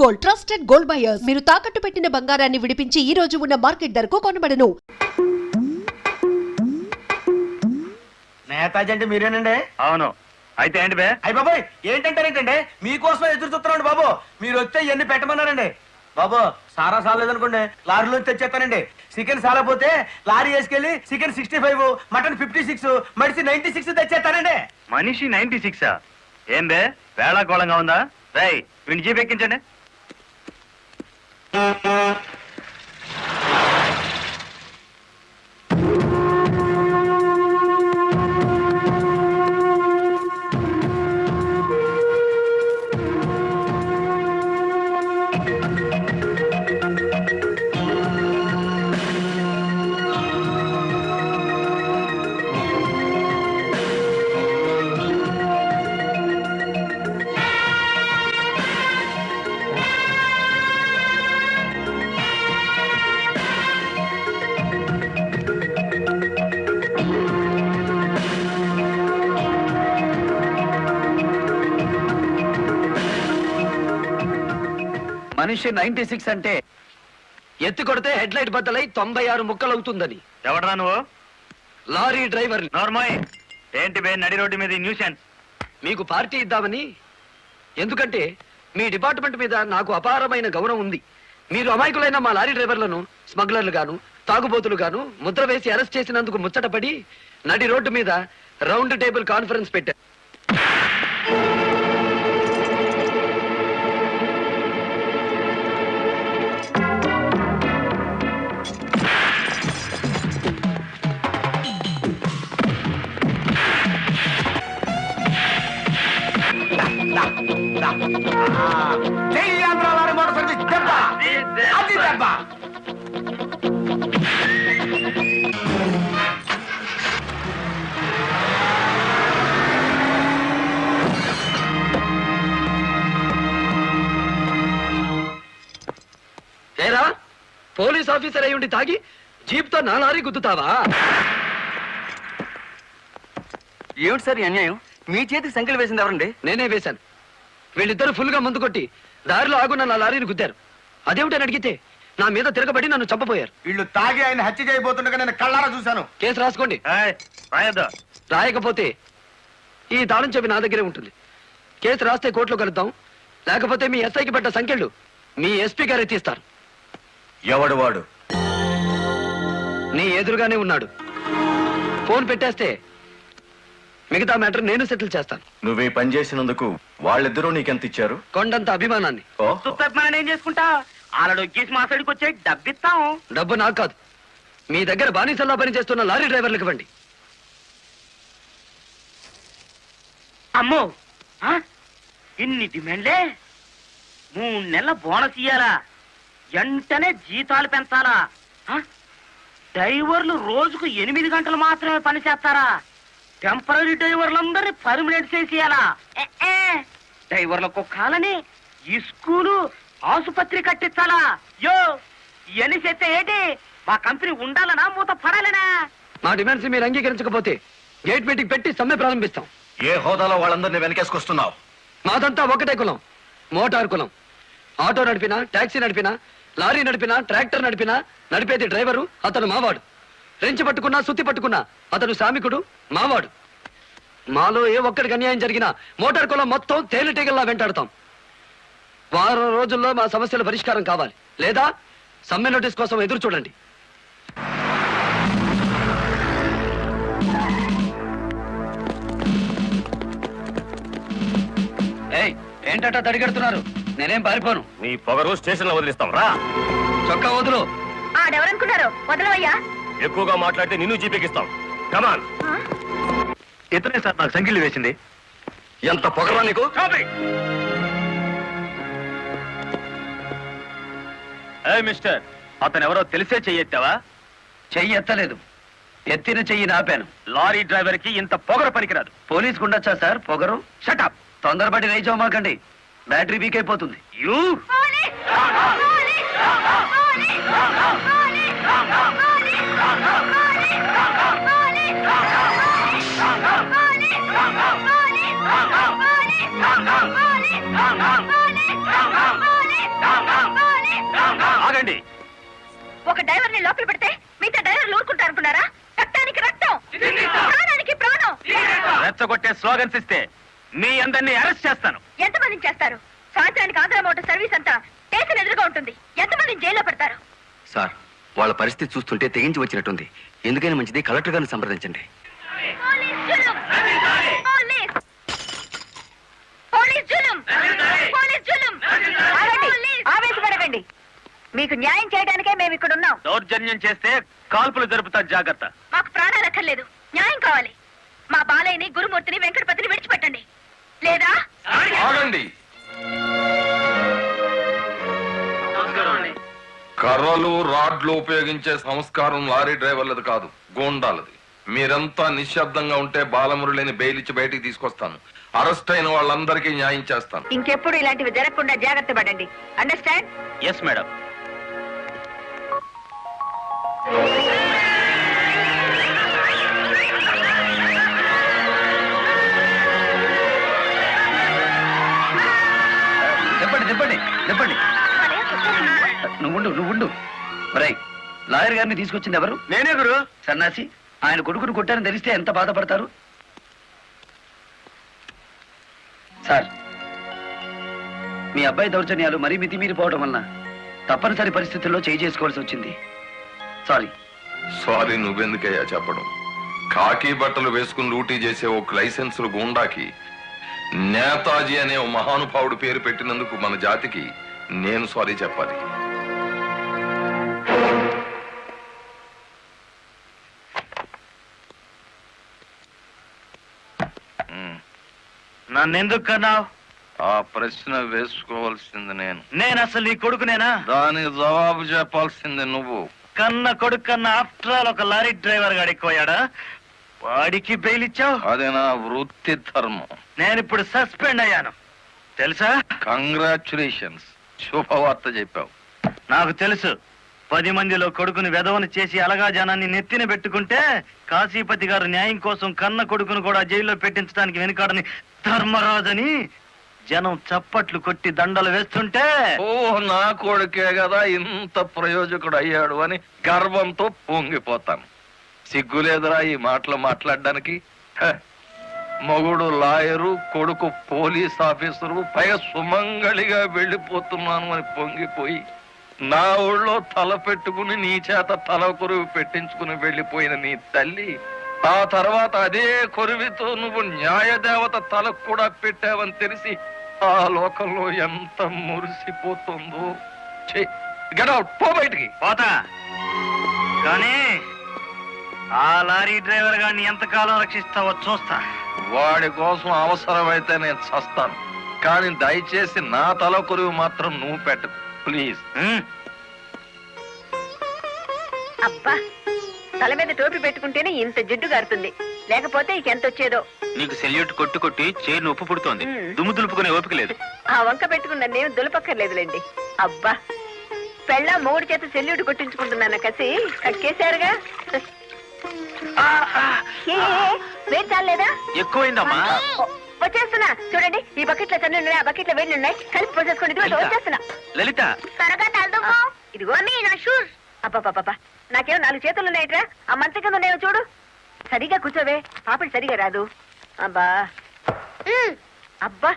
Gold, trusted gold buyers. మీరు తాకట్టు పెట్టిన బంగారాన్ని విడిపించి ఈ రోజు ఉన్న మార్కెట్ ధరకు కొనబడను. నేతాజీ అంటే మీరేనండి? అవును. అయితే ఏంటి బే? అయ్య బాబాయ్, ఏంటంటారేంటండి? మీకోసం ఎదురు చూస్తున్నాండి బాబు. మీరు వస్తే ఇవన్నీ పెట్టమన్నారండి బాబు. సారా సాలేదనుకోండి, లారీలో తెచ్చేస్తానండి. చికెన్ సాలపోతే లారీ వేసుకెళ్ళి చికెన్ 65, మటన్ 56, మనిషి 96 తెచ్చేస్తానండి. మనిషి 96? ఏం బే, వేళాకోళంగా ఉందా? రై, వీడిని జీప్ ఎక్కించండి. మనిషి 96 అంటే ఎత్తి కొడితే హెడ్ లైట్ బద్దలై 96 ముక్కలవుతుందని. ఎవడరా నువ్వు? Lorry driver. నార్మల్. ఏంటి బే నడి రోడ్డు మీద న్యూసెన్స్? మీకు పార్టీ ఇద్దామని. ఎందుకంటే మీ డిపార్ట్మెంట్ మీద నాకు అపారమైన గౌరవం ఉంది. మీరు అమాయకులైన మా లారీ డ్రైవర్లను స్మగ్లర్లు గాను, తాగుబోతులు గాను ముద్ర వేసి అరెస్ట్ చేసినందుకు ముచ్చటపడి నడి రోడ్డు మీద రౌండ్ టేబుల్ కాన్ఫరెన్స్ పెట్టారు. ఏరా, పోలీస్ ఆఫీసర్ అయి ఉండి తాగి జీప్తో నా లారీ గుద్దుతావా? ఏమిటి సార్ ఈ అన్యాయం? మీ చేతికి సంఖ్యలు వేసింది ఎవరండి? నేనే వేశాను. వీళ్ళిద్దరూ ఫుల్ గా ముందు కొట్టి దారిలో ఆగున్న నా లారీని గుద్దారు. అదేమిటని అడిగితే నా మీద తిరగబడి నన్ను చంపబోయారు. వీళ్ళు తాగి ఆయన హత్య చేయబోతుండగా నేను కళ్ళారా చూశాను. కేసు రాసుకోండి. రాయద్దా? రాయకపోతే ఈ తాళం చెవి నా దగ్గరే ఉంటుంది. కేసు రాస్తే కోర్టులో కలుద్దాం, లేకపోతే మీ ఎస్ఐకి పడ్డ సంఖ్యలు మీ ఎస్పీ గారు ఎత్తిస్తారు. ఎవడు వాడు? నీ ఎదురుగానే ఉన్నాడు. ఫోన్ పెట్టేస్తే మిగతా మ్యాటర్ నేను సెటిల్ చేస్తాను. నువ్వే పని చేసినందుకు వాళ్ళిద్దరూ నీకెంత ఇచ్చారు? కొండంత అభిమానాన్ని. ఏం చేసుకుంటా? ఆలడొక్కేసి మా సైడ్కి వచ్చే డబ్బిస్తాం. డబ్బు నాకు కాదు, మీ దగ్గర బానిసల్లా పనిచేస్తున్న లారీ డ్రైవర్లకు ఇవ్వండి. అమ్మో, ఇన్ని డిమాండ్లే? 3 నెలల బోనస్ ఇయ్యాలా? వెంటనే జీతాలు పెంచాలా? డ్రైవర్లు రోజుకు 8 గంటలు మాత్రమే పని చేస్తారా? టెంపరీ డ్రైవర్లందరినీ పర్మనెంట్ చేసేయాలా? డ్రైవర్లకు కాలని ఈ స్కూలు, ఆసుపత్రి కట్టించాలా? యో, ఇవన్నీ చేస్తే ఏంటి? మా కంపెనీ ఉండాలనా మూత పడాలనా? మా డిమాండ్స్ మీరు అంగీకరించకపోతే గేట్ మీటింగ్ పెట్టి సమ్మె ప్రారంభిస్తాం. ఏ హోదాలో వాళ్ళందరినీ వెనకేసుకొస్తున్నావు? మాదంతా ఒకటే కులం, మోటార్ కులం. ఆటో నడిపినా, టాక్సీ నడిపినా, లారీ నడిపినా, ట్రాక్టర్ నడిపినా నడిపేది డ్రైవరు, అతను మావాడు. రెంచి పట్టుకున్నా, సుత్తి పట్టుకున్నా అతను శ్రామికుడు, మావాడు. మాలో ఏ ఒక్కడికి అన్యాయం జరిగినా మోటార్ కులం మొత్తం తేలిటీగల్లా వెంటాడతాం. వారం రోజుల్లో మా సమస్యల పరిష్కారం కావాలి, లేదా సమ్మె నోటీస్ కోసం ఎదురు చూడండి. ఏంటట తడిగడుతున్నారు? నేనేం పారిపోను. నీ పొగరు స్టేషన్ లో వదిలిస్తాం. రా, చొక్కా వదులు. ఆడెవరనుకున్నారు? వదలవయ్యా. ఎక్కువగా మాట్లాడితే నిన్ను జీపెక్కిస్తాం. కమాన్. ఇతనే సార్ నాకు సంఖ్యలు వేసింది. ఎంత పొగరా నీకు? మిస్టర్, అతను ఎవరో తెలిసే చెయ్యెత్తావా? చెయ్యి ఎత్తలేదు, ఎత్తిన చెయ్యి నాపాను. లారీ డ్రైవర్ కి ఇంత పొగర పనికిరాదు. పోలీసుకు ఉండొచ్చా సార్ పొగరు? షటప్. తొందరపడి రైచోమాకండి, బ్యాటరీ వీక్ అయిపోతుంది. యూ ఆగండి. ఒక డ్రైవర్ ని లోపల పెడితే మిగతా డ్రైవర్లు ఊరుకుంటారు అనుకున్నారా? రక్తానికి రక్తం, ప్రాణానికి ప్రాణం. రెచ్చగొట్టే స్లోగన్స్ ఇస్తే మీ అందరినీ అరెస్ట్ చేస్తాను. ఎంతమందిని చేస్తారు? సాయంత్రానికి ఆంధ్ర మోటార్ సర్వీస్ అంతా స్టేషన్ ఎదురుగా ఉంటుంది. ఎంతమందిని జైల్లో పెడతారు? సార్, వాళ్ళ పరిస్థితి చూస్తుంటే తెగించి వచ్చినట్టుంది. ఎందుకైనా మంచిది కలెక్టర్ గారిని సంప్రదించండి. పోలీస్ జులుం! పోలీస్ జులుం! పోలీస్ జులుం! ఆగండి, ఆవేశపడకండి. మీకు న్యాయం చేయడానికే మేము ఇక్కడ ఉన్నాం. దౌర్జన్యం చేస్తే కాల్పులు జరుపుతా, జాగ్రత్త. మాకు ప్రాణాలు అక్కర్లేదు, న్యాయం కావాలి. మా బాలయ్యని, గురుమూర్తిని, వెంకటపతిని విడిచిపెట్టండి. లేదా ఆగండి. కర్రలు రాడ్లు ఉపయోగించే సంస్కారం లారీ డ్రైవర్లది కాదు, గోండాలది. మీరంతా నిశ్శబ్దంగా ఉంటే బాలమురళిని బెయిలిచ్చి బయటికి తీసుకొస్తాను. అరెస్ట్ అయిన వాళ్ళందరికీ న్యాయం చేస్తాను. ఇంకెప్పుడు ఇలాంటివి జరగకుండా జాగ్రత్త పడండి. అండర్స్టాండ్? Yes madam. చెప్పండి. నువ్వు లాయర్ గారిని తీసుకొచ్చింది ఎవరు? నేనే గురు. సన్నాసి, ఆయన కొడుకును కొట్టారని తెలిస్తే ఎంత బాధపడతారు? సార్, మీ అబ్బాయి దౌర్జన్యాలు మరీ మితిమీరిపోవడం వలన తప్పనిసరి పరిస్థితుల్లో చేసుకోవాల్సి వచ్చింది. సారీ. సారీ నువ్వెందుకయ్యా చెప్పడం? కాకి బట్టలు వేసుకుని డ్యూటీ చేసే ఒక లైసెన్సులు గూండాకి నేతాజీ అనే ఓ మహానుభావుడు పేరు పెట్టినందుకు మన జాతికి నేను సారీ చెప్పాలి. నన్నెందుకు కన్నావు? ఆ ప్రశ్న వేసుకోవాల్సింది నేను అసలు నీ కొడుకునేనా? దానికి జవాబు చెప్పాల్సింది నువ్వు. కన్న కొడుకు కన్నా ఆఫ్టర్ ఆల్ ఒక లారీ డ్రైవర్ గాడు ఎక్కువయ్యాడా? వాడికి బెయిల్ ఇచ్చావు? అది నా వృత్తి ధర్మం. నేను ఇప్పుడు సస్పెండ్ అయ్యాను తెలుసా? కంగ్రాచులేషన్స్, శుభవార్త చెప్పావు. నాకు తెలుసు. 10 మందిలో కొడుకుని వెధవను చేసి అలగా జనాన్ని నెత్తిన పెట్టుకుంటే కాశీపతి గారు న్యాయం కోసం కన్న కొడుకును కూడా జైల్లో పెట్టించడానికి వెనుకాడని ధర్మరాజని జనం చప్పట్లు కొట్టి దండలు వేస్తుంటే, ఓ నా కొడుకే కదా ఇంత ప్రయోజకుడు అయ్యాడు అని గర్వంతో పొంగిపోతాను. సిగ్గులేదురా ఈ మాటలు మాట్లాడడానికి? మగుడు లాయరు, కొడుకు పోలీస్ ఆఫీసరు, పైగా సుమంగళిగా వెళ్ళిపోతున్నాను అని పొంగిపోయి నా ఊళ్ళో తల పెట్టుకుని నీ చేత తల కొరువు పెట్టించుకుని వెళ్ళిపోయిన నీ తల్లి ఆ తర్వాత అదే కొరువితో నువ్వు న్యాయదేవత తలకు కూడా పెట్టావని తెలిసి ఆ లోకంలో ఎంత మురిసిపోతుందో. పో బయటికి. పోతా, కానీ ఆ లారీ డ్రైవర్ గారిని ఎంతకాలం రక్షిస్తావో చూస్తా. వాడి కోసం అవసరమైతే నేను చస్తాను, కానీ దయచేసి నా తల కొరువు మాత్రం నువ్వు పెట్టకు ప్లీజ్. అబ్బా, తల మీద టోపీ పెట్టుకుంటేనే ఇంత జిడ్డు గారుతుంది, లేకపోతే ఇకెంత వచ్చేదో. నీకు సెల్యూట్ కొట్టు కొట్టి చేరు నొప్పు పుడుతోంది, దుమ్ము దులుపుకునే ఓపిక లేదు. ఆ వంక పెట్టుకున్న నేను దులపక్కర్లేదులేండి. అబ్బా, పెళ్ళ మూడు చేత సెల్యూట్ కొట్టించుకుంటున్నాను కసి కక్కేశారుగా. వేడి చాలేదా? ఎక్కువైందమ్మా. వచ్చేస్తున్నా చూడండి, ఈ బకెట్ లో చల్లి ఉన్నాయి, ఆ బకెట్ లో వేడి ఉన్నాయి, కలిపి పోసేసుకోండి. వచ్చేస్తున్నా. లలిత, త్వరగా తలదుకో. ఇదిగో నీ నా షూస్. అబ్బాబాబా, నాకేమో 4 చేతులు ఉన్నాయట్రా, ఆ మంచం కింద ఉన్నాయో చూడు. సరిగా కూర్చోవే, పాపడి సరిగా రాదు. అబ్బా అబ్బా,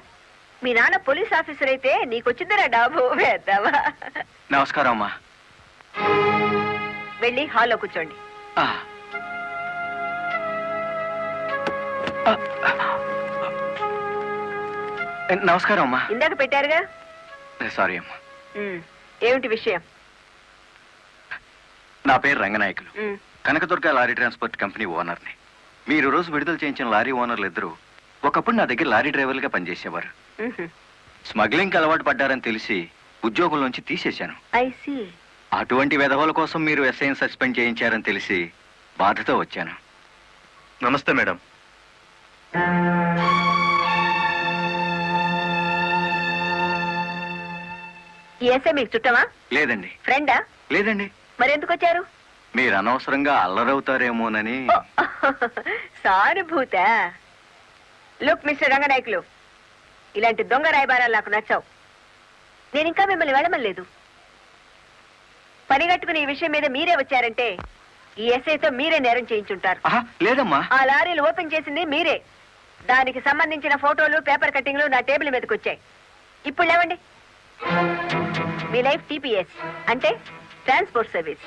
మీ నాన్న పోలీస్ ఆఫీసర్ అయితే నీకొచ్చిందిరా డాబు వేద్దావా. నమస్కారం అమ్మా. వెళ్ళి హాల్లో కూర్చోండి. నమస్కారం అమ్మా. ఇందాక పెట్టారుగా. సారీ అమ్మా. ఏమిటి విషయం? నా పేరు Ranganayakulu, Kanakadurga lorry transport company ఓనర్ని. మీరు రోజు విడుదల చేయించిన లారీ ఓనర్లు ఇద్దరు ఒకప్పుడు నా దగ్గర లారీ డ్రైవర్లుగా పనిచేసేవారు. స్మగ్లింగ్ అలవాటు పడ్డారని తెలిసి ఉద్యోగం నుంచి తీసేశాను. అటువంటి వెధవల కోసం మీరు ఎస్ఐని సస్పెండ్ చేయించారని తెలిసి బాధతో వచ్చాను. నమస్తే మేడం. ఈ ఎస్ఐ మీకు చుట్టమా? లేదండి. ఫ్రెండా? లేదండి. మరెందుకు వచ్చారు? మీరు అనవసరంగా అల్లరవుతారేమోనని. సానుభూత. లుక్ మిస్టర్ రంగనాయకులు, ఇలాంటి దొంగ రాయబారాలు నాకు నచ్చావు. నేను ఇంకా మిమ్మల్ని వెళ్ళమలేదు. పనిగట్టుకుని ఈ విషయం మీద మీరే వచ్చారంటే ఈ ఎస్ఐతో మీరే నేరం చేయించుంటారు. లేదమ్మా. ఆ లారీలు ఓపెన్ చేసింది మీరే. దానికి సంబంధించిన ఫోటోలు, పేపర్ కట్టింగ్లు నా టేబుల్ మీదకి వచ్చాయి. ఇప్పుడు లేవండి. మీ లైఫ్ టీపీఎస్ అంటే ట్రాన్స్పోర్ట్ సర్వీస్,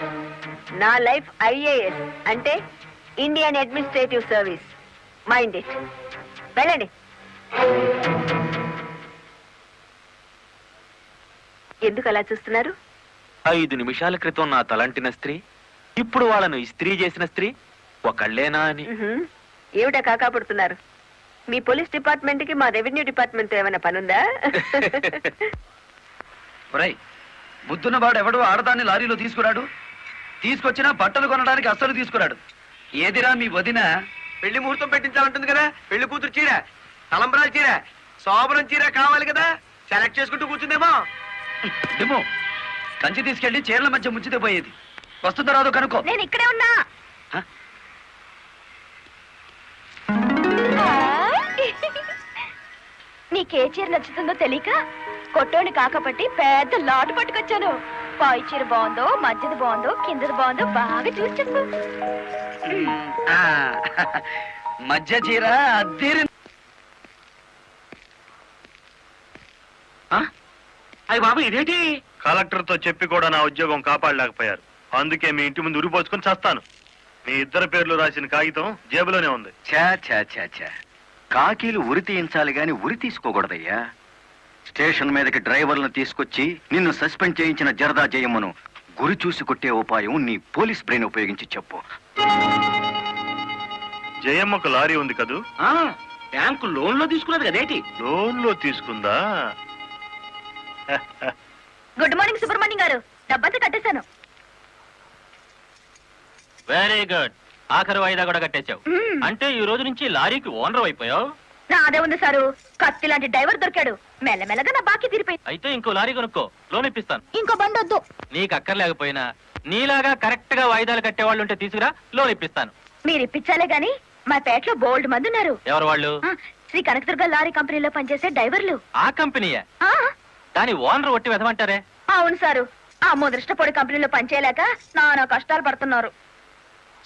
నా లైఫ్ ఐఏఎస్ అంటే Indian administrative service. Mind it. వెళ్ళండి. ఎందుకు అలా చూస్తున్నారు? 5 నిమిషాల క్రితం నా తలంటిన స్త్రీ ఇప్పుడు వాళ్ళను ఇస్త్రీ చేసిన స్త్రీ ఒకళ్ళేనా అని. ఏమిటా కాకాపడుతున్నారు? మీ పోలీస్ డిపార్ట్మెంట్ కి మా రెవెన్యూ డిపార్ట్మెంట్ ఏమైనా పనుందా? ఒరేయ్, బుద్ధున్నవాడు ఎవడు ఆడదాన్ని లారీలో తీసుకురాడు? తీసుకొచ్చినా బట్టలు కొనడానికి అస్సలు తీసుకురాడు. ఏదిరా మీ వదిన? పెళ్లి ముహూర్తం పెట్టించాలంటుంది కదా. పెళ్లి కూతురు చీర, తలంబరాల చీర, శోభనం చీర కావాలి కదా. సెలెక్ట్ చేసుకుంటూ కూర్చుందేమో. డిమో, కంచి తీసుకెళ్లి చీరల మధ్య ముంచితే పోయేది. వస్తుందో రాదో కనుక్కో. నేను ఇక్కడే ఉన్నా. నీకే చీర నచ్చుతుందో తెలియక కొట్టోని కాకపట్టి పెద్ద లాటు పట్టుకొచ్చాను. పై చీర బాగుందో, మధ్యది బాగుందో, కిందది బాగుందో బాగా చూసి చెప్పు. మధ్య చీర అద్దెరి. అయ్యి బాబు ఇదేంటి? కలెక్టర్ తో చెప్పి కూడా నా ఉద్యోగం కాపాడలేకపోయారు. అందుకే మీ ఇంటి ముందు ఉరిపోసుకొని చేస్తాను. మీ ఇద్దరు పేర్లు రాసిన కాగితం జేబులోనే ఉంది. ఛా ఛా ఛా ఛా, కాకీలు ఉరి తీయించాలి గాని ఉరి తీసుకోకూడదయ్యా. స్టేషన్ మీదకి డ్రైవర్లను తీసుకొచ్చి నిన్ను సస్పెండ్ చేయించిన జరదా జయమ్మను గురి చూసి కొట్టే ఉపాయం నీ పోలీస్ బ్రెయిన్ ఉపయోగించి చెప్పు. జయమ్మకు లారీ ఉంది కదూ? బ్యాంకు లోన్ లో తీసుకున్నది కదేటి? లోన్ లో తీసుకుందా? గుడ్ మార్నింగ్ సుబ్రహ్మణ్యం గారు. డబ్బంతా కట్టేశాను. Very good. ఆఖరి వాయిదా కూడా కట్టేశావు. అంటే ఈ రోజు నుంచి లారీకి ఓనర్ అయిపోయావు. నాదే ఉంది సారు. కత్తి లాంటి డ్రైవర్ దొరికాడు. మెల్లమెల్లగా నా బాకీ తీరిపోయింది. అయితే ఇంకో లారీ కొనుక్కో, లోన్ ఇప్పిస్తాను. ఇంకో బండి వద్దు. నీకు అక్కర్లేకపోయినా నీలాగా కరెక్ట్ గా వాయిదాలు కట్టేవాళ్ళు ఉంటే తీసుకురా, లోన్ ఇప్పిస్తాను. మీరు ఇప్పించాలే గాని మా పేటలో బోల్డ్ మంది ఉన్నారు. ఎవరు వాళ్ళు? శ్రీ కనకదుర్గ లారీ కంపెనీలో పనిచేసే డ్రైవర్లు. ఆ కంపెనీయా? ఆ, దాని ఓనర్ ఒట్టి వెదమంటారే. అవును సారు. ఆ ముదృష్టపొడి కంపెనీలో పనిచేయలేక నానా కష్టాలు పడుతున్నారు.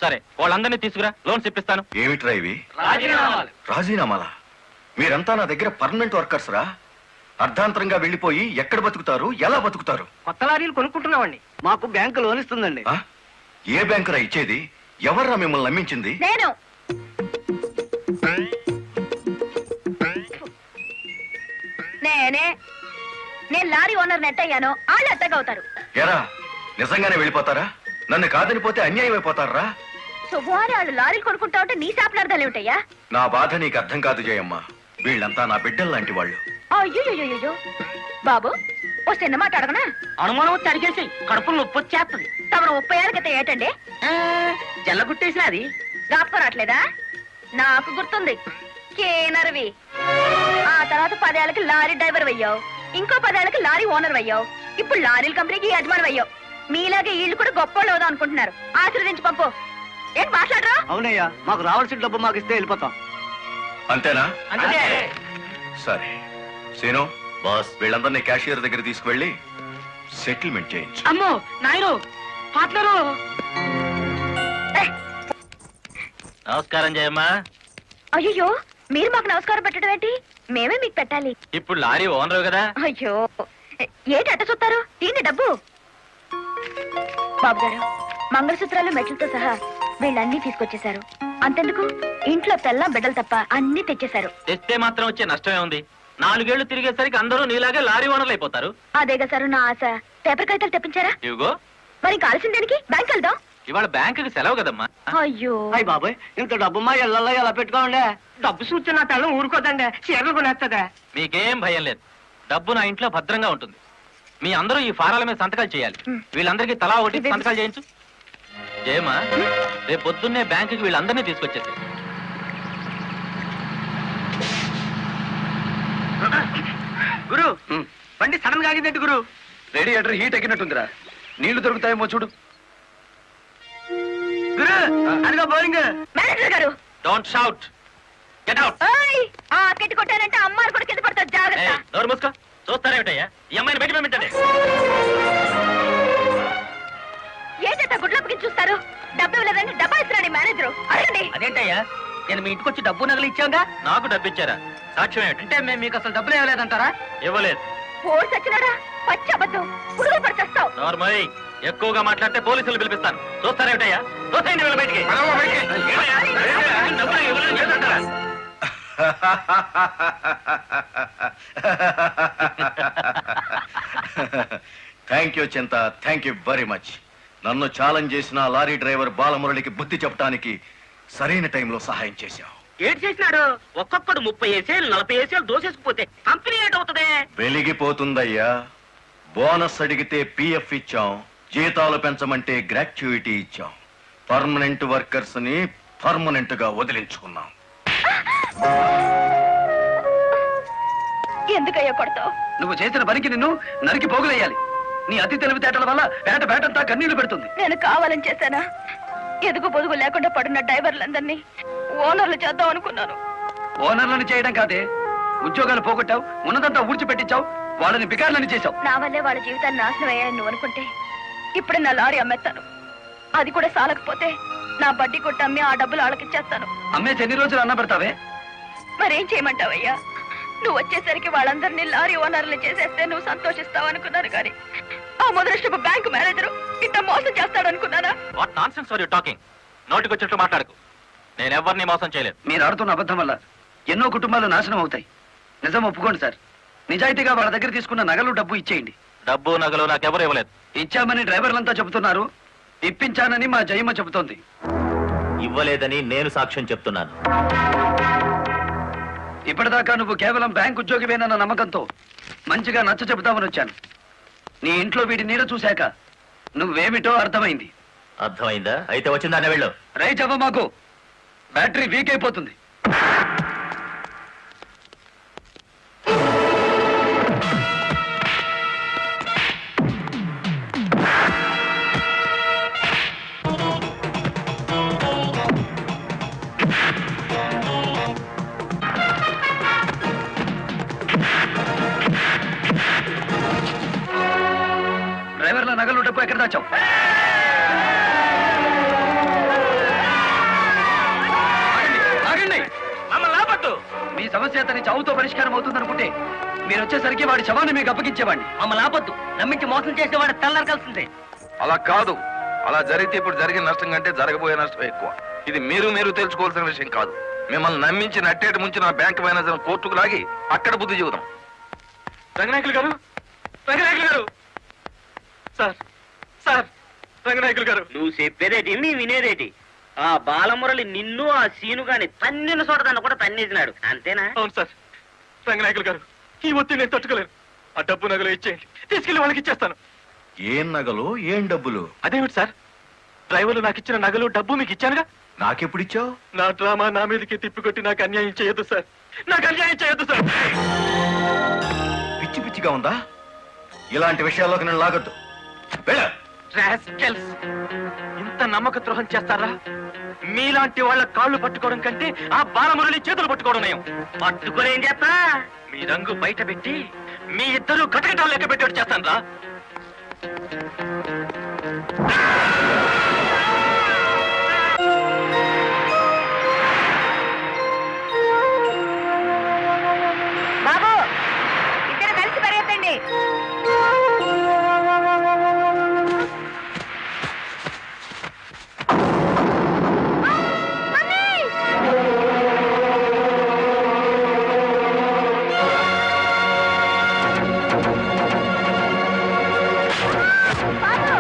సరే, వాళ్ళందరినీ తీసుకురా, లోన్స్ ఇప్పిస్తాను. ఏమిట్రా ఇవి? రాజీనామాలా? మీరంతా నా దగ్గర పర్మనెంట్ వర్కర్స్ రా. అర్ధాంతరంగా వెళ్ళిపోయి ఎక్కడ బతుకుతారు, ఎలా బతుకుతారు? కొత్త లారీలు కొనుక్కుంటున్నామండి. మాకు బ్యాంకు లోన్ ఇస్తుందండి. ఆ? ఏ బ్యాంకురా ఇచ్చేది? ఎవర్రా మిమ్మల్ని నమ్మించింది? నేను నేనే నేను లారీ ఓనర్ నెట్ అయ్యాను. వాళ్ళు ఎత్తగవుతారు. ఎరా, నిజంగానే వెళ్ళిపోతారా? నన్ను కాదని పోతే అన్యాయం అయిపోతారా? శుభవారి వాళ్ళు లారీలు కొనుక్కుంటా ఉంటే నీ శాపలార్థాలు ఏమిటయ్యా? నా బాధ నీకు అర్థం కాదు జయమ్మ. వీళ్ళంతా నా బిడ్డలు లాంటి వాళ్ళు. అయ్యో బాబు, ఓ చిన్న మాట అడగనా? అనుమానం వచ్చి అడిగేసి కడుపులో నొప్పి వచ్చేస్తుంది. తమరు 30 ఏళ్ళ క్రితం ఏటండి జల్లగుట్టేసిన అది జ్ఞాపకం రావట్లేదా? నాకు గుర్తుంది. కేనర్వి. ఆ తర్వాత 10 ఏళ్ళకి లారీ డ్రైవర్ అయ్యావు. ఇంకో 10 ఏళ్ళకి లారీ ఓనర్ అయ్యావు. ఇప్పుడు లారీల కంపెనీకి యజమాని అయ్యావు. మీలాగే వీళ్ళు కూడా గొప్ప వాళ్ళు అనుకుంటున్నారు. ఆశీర్వదించి పంపు. ఏంటి మాట్లాడరా? అవునయ్యా, మాకు రావాల్సిన డబ్బు మాకు ఇస్తే వెళ్ళిపోతాం. అంతేనా? సరే సీను బాస్, వీళ్ళందరినీ క్యాషియర్ దగ్గర తీసుకువెళ్ళి సెటిల్మెంట్ చేయించు. అమ్మో నాయరు, పార్ట్నరు. నమస్కారం జయమ్మా. అయ్యో, మీరు మాకు నమస్కారం పెట్టడం ఏంటి? మేమే మీకు పెట్టాలి. ఇప్పుడు లారీ ఓనర్ కదా. అయ్యో, ఏంటి అట్ట చూస్తారు? తీయండి డబ్బు. బాబు గారు, మంగళసూత్రాలు మెట్లతో సహా వీళ్ళన్నీ తీసుకొచ్చేశారు. అంతెందుకు, ఇంట్లో తెల్ల బిడ్డలు తప్ప అన్ని తెచ్చేశారు. తెస్తే మాత్రం వచ్చే నష్టమే ఉంది. 4 ఏళ్లు తిరిగేసరికి అందరూ నీలాగే లారీ ఓనర్లు అయిపోతారు. అదేగా సారు నా ఆశ. పేపర్ కాగితాలు తెప్పించారా? ఇవిగో. మరి కాల్సిన దానికి బ్యాంక్ వెళ్దాం. ఇవాళ బ్యాంకుకి సెలవు కదమ్మా. అయ్యో, అయ్యి బాబాయ్, ఇంత డబ్బు మా ఇళ్ళల్లో ఎలా పెట్టుకోండి? డబ్బు చూస్తే నా తల్లం ఊరుకోదండి. చీరలు కొనేస్తుందా? మీకేం భయం లేదు. డబ్బు నా ఇంట్లో భద్రంగా ఉంటుంది. మీ అందరూ ఈ ఫారాల మీద సంతకాలు చేయాలి. వీళ్ళందరికీ తలా ఒకటి సంతకాలు చేయించు. జయమా, రేపు పొద్దున్నే బ్యాంకుకి వీళ్ళందరినీ తీసుకొచ్చేసి. గురు, బండి సడన్ గా ఆగిందండి గురు. Radiator heat ఎక్కినట్టుందిరా. నీళ్లు దొరుకుతాయేమో చూడు. గురు, అదిగో బౌలింగ్. మేనేజర్ గారు, డోంట్ షౌట్, గెట్ అవుట్. ఓయ్, ఆ కెట్టి కొట్టానంటే అమ్మారు కూడా కింద పడతారు. జాగ్రత్త. నోరు మూసుకో. చూస్తారేమిటయ్యా? ఈ అమ్మాయిని బయట పంపించండి. అదేంటయ్యా నేను మీ ఇంటికి వచ్చి డబ్బు నగలు ఇచ్చాగా. నాకు డబ్బు ఇచ్చారా? సాక్ష్యం ఏంటి? అంటే మేము మీకు అసలు డబ్బులు ఇవ్వలేదంటారా? ఇవ్వలేదు. ఓ సచ్చినాడా, పచ్చి అబద్ధం, పురుగులు పడిచేస్తావు. నార్మల్ ఎక్కువగా మాట్లాడితే పోలీసులు పిలిపిస్తాను. చూస్తారేమిటయ్యా? చూస్తాయండి వీళ్ళ బయటికి. ఏమయ్యా? డబ్బులు ఇవ్వలేదు చేస్తుంటారా? థ్యాంక్ యూ చింత, థ్యాంక్ యూ వెరీ మచ్. నన్ను ఛాలెంజ్ చేసిన లారీ డ్రైవర్ బాలమురళికి బుద్ధి చెప్పడానికి సరైన టైంలో సహాయం చేశావు. ఏడు చేసినాడు? ఒక్కొక్కడు 30 ఏసేలు 40 ఏసేలు దోసేసుకుపోతే కంపెనీ ఏటవుతుంది? వెలిగిపోతుందయ్యా. బోనస్ అడిగితే పిఎఫ్ ఇచ్చాం, జీతాలు పెంచమంటే గ్రాట్యుయిటీ ఇచ్చాం. పర్మనెంట్ వర్కర్స్ ని పర్మనెంట్ గా వదిలించుకున్నాం. ఎందుకయ్యా కొడతావు? నువ్వు చేసిన పనికి నిన్ను నరికి పోగులేయాలి. నీ అతి తెలివితేటల వల్ల పేటంతా కన్నీళ్లు పెడుతుంది. నేను కావాలని చేశానా? ఎదుగు పొదుగు లేకుండా పడున్న డ్రైవర్లందరినీ ఓనర్లు చేద్దాం అనుకున్నాను. ఓనర్లను చేయడం కాదే, ఉద్యోగాలు పోగొట్టావు, ఉన్నదంతా ఊడ్చిపెట్టించావు, వాళ్ళని బికార్లని చేశావు. నా వల్లే వాళ్ళ జీవితాన్ని నాశనం అయ్యాయని నువ్వు అనుకుంటే ఇప్పుడు నా లారీ అమ్మేస్తాను. అది కూడా సాలకపోతే నా బడ్డీ కొట్టి అమ్మి ఆ డబ్బులు వాళ్ళకిచ్చేస్తాను. అమ్మేసి ఎన్ని రోజులు అన్న పెడతావే? మరేం చేయమంటావయ్యా? నువ్వు వచ్చేసరికి వాళ్ళందరినీ లారీ ఓనర్లు చేసేస్తే నువ్వు సంతోషిస్తావు అనుకున్నాను, కానీ ఆ మొదలష్టపు బ్యాంకు మేనేజరు ఇంత మోసం చేస్తాడనుకున్నానా? What nonsense are you talking? నోటికొచ్చినట్టు మాట్లాడకు. నేను ఎవరిని మోసం చేయలేదు. మీరు ఆడుతున్న అబద్ధం వల్ల ఎన్నో కుటుంబాలు నాశనం అవుతాయి. నిజం ఒప్పుకోండి సార్. నిజాయితీగా వాళ్ళ దగ్గర తీసుకున్న నగలు డబ్బు ఇచ్చేయండి. డబ్బు నగలు నాకెవరు ఇవ్వలేదు. ఇచ్చామని డ్రైవర్లంతా చెబుతున్నారు, ఇప్పించానని మా జయమ్మ చెబుతోంది. ఇవ్వలేదని నేను సాక్ష్యం చెప్తున్నాను. ఇప్పటిదాకా నువ్వు కేవలం బ్యాంక్ ఉద్యోగివేనన్న నమ్మకంతో మంచిగా నచ్చ చెబుతామని వచ్చాను. నీ ఇంట్లో వీడి నీడ చూశాక నువ్వేమిటో అర్థమైంది. అర్థమైందా? అయితే వచ్చిందానే వెళ్ళు. రైట్ అవ్వ, మాకు బ్యాటరీ వీక్ అయిపోతుంది. డ్రైవర్ల నగలు డబ్బు ఎక్కడ దాచావు? ఆగండి. మమ్మల్ని ఆపట్టు. మీ సమస్య అతని చావుతో పరిష్కారం అవుతుందనుకుంటే మీరు వచ్చేసరికి వాడి శవాన్ని మీకు అప్పగించేవాడిని. మమ్మల్ని ఆపొద్దు. నమ్మించి మోసం చేసేవాడు తెల్లారకాల్సిందే. అలా కాదు. అలా జరిగితే ఇప్పుడు జరిగిన నష్టం కంటే జరగబోయే నష్టం ఎక్కువ. ఇది మీరు తెలుసుకోవాల్సిన విషయం కాదు. మిమ్మల్ని నమ్మించి నట్టేటి ముంచి నా బ్యాంక్ మేనేజర్ కోర్టుకు లాగి అక్కడ బుద్ధి చెబుదాం. రంగనాయకులు గారు, రంగనాయకులు గారు, సార్ సార్, రంగనాయకులు గారు. నువ్వు చెప్పేదేటి నీ వినేదేటి? ఆ బాలమురళి నిన్ను ఆ సీను గాని తన్నిన చోట దాన్ని కూడా తన్నేసినాడు, అంతేనా? అవును సార్. రంగనాయకులు గారు, ఈ ఒత్తిడి నేను తట్టుకోలేను. ఆ డబ్బు నగలు ఇచ్చేయండి, తీసుకెళ్లి వాళ్ళకి ఇచ్చేస్తాను. ఏం నగలు, ఏం డబ్బులు? అదేమిటి సార్, డ్రైవర్లు నాకు ఇచ్చిన నగలు డబ్బు మీకు ఇచ్చానుగా. నాకెప్పుడిచ్చావు? నా డ్రామా నా మీదకి తిప్పికొట్టి నాకు అన్యాయం చేయొద్దు సార్. నాకు అన్యాయం చేయొద్దు సార్. పిచ్చి పిచ్చిగా ఉందా? ఇలాంటి విషయాల్లోకి నేను లాగొద్దు. వెళ్ళ. రాస్కెల్స్, ఇంత నమ్మక ద్రోహం చేస్తారా? మీలాంటి వాళ్ళ కాళ్ళు పట్టుకోవడం కంటే ఆ బాలమురళి చేతులు పట్టుకోవడం నయం. పట్టుకొని ఏం చేస్తా? మీ రంగు బయట పెట్టి మీ ఇద్దరు కటకటాలు లెక్క పెట్టేట్టు చేస్తాను రా. బాబు, ఇద్దరు కలిసి పరిగెత్తండి. బాబు,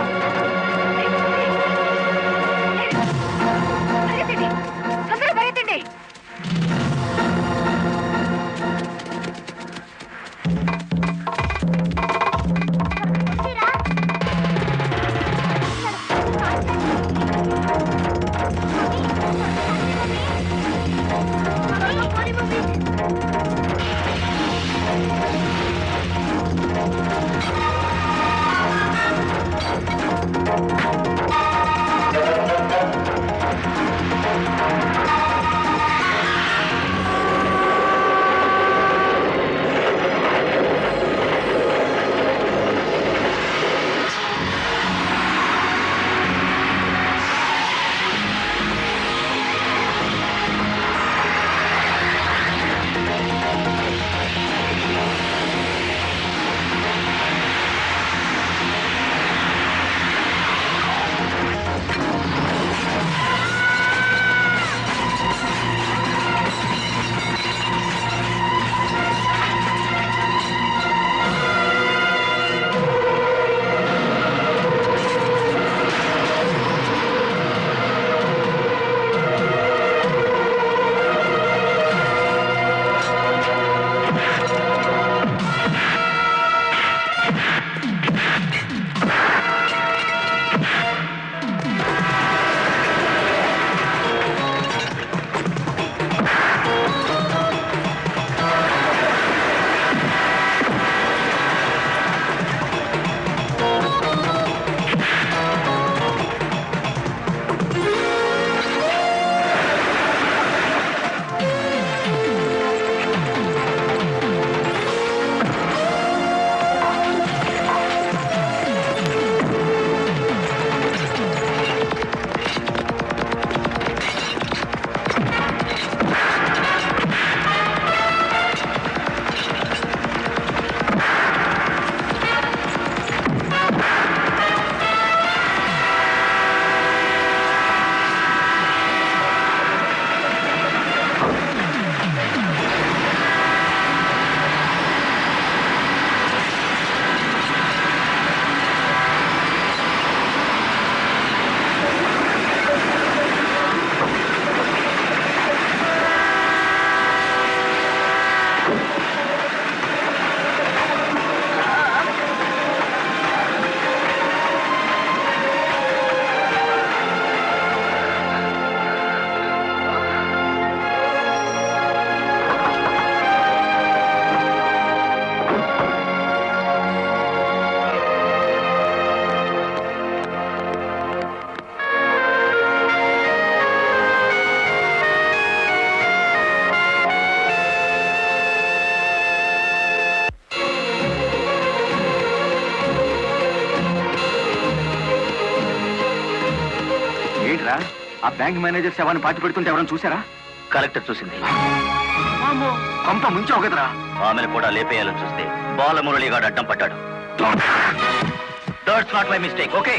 ఆ బ్యాంక్ మేనేజర్ శవాన్ని పాతి పెడుతుంటే ఎవరైనా చూసారా? కలెక్టర్ చూసింది. కొంప ముంచావు కదరా. ఆమెను కూడా లేపేయాలని చూస్తే బాలమురళిగాడు అడ్డం పడ్డాడు. That's not my mistake. Okay,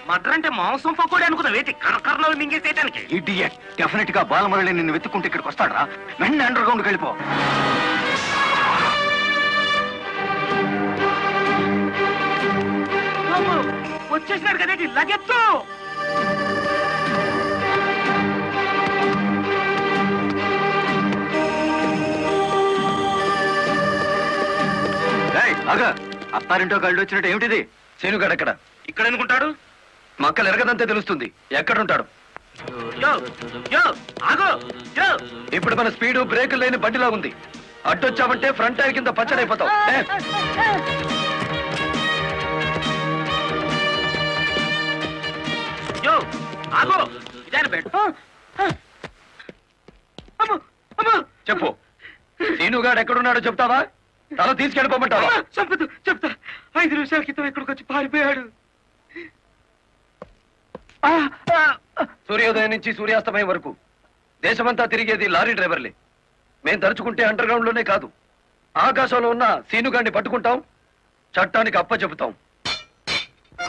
matar అంటే మాంసం పకోడీ అనుకున్న వేటి కరకరలో మింగేసేయడానికి. ఇడియట్. డెఫినెట్ గా బాలమురళి నిన్ను వెతుక్కుంటే ఇక్కడికి వస్తాడరా. వెంటనే అండర్ గ్రౌండ్కి వెళ్ళిపో. వచ్చేసినాడు కదేటి లగెత్తు. అత్తారింటో కళ్ళు వచ్చినట్టు ఏమిటిది? సీనుగాడు ఎక్కడ? ఇక్కడ అనుకుంటాడు. మక్కలు ఎరగదంతే తెలుస్తుంది. ఎక్కడుంటాడు? యో యో ఆగో యో. ఇప్పుడు మన స్పీడు బ్రేకులు లేని బండిలా ఉంది. అడ్డొచ్చామంటే ఫ్రంట్ టైర్ కింద పచ్చడైపోతావు. యో ఆగో. ఇదాని బెడ్. అమ్మో అమ్మో. చెప్పు, సీనుగాడు ఎక్కడున్నాడో చెప్తావా? తల తీసుకెళ్ళిపోమంటావా? చంపదు, చెప్తా. 5 నిమిషాల క్రితం ఇక్కడికి వచ్చి పారిపోయాడు. సూర్యోదయం నుంచి సూర్యాస్తమయం వరకు దేశమంతా తిరిగేది లారీ డ్రైవర్లే. మేం తలుచుకుంటే అండర్ గ్రౌండ్ లోనే కాదు, ఆకాశంలో ఉన్న సీనుగాడిని పట్టుకుంటాం, చట్టానికి అప్ప చెబుతాం.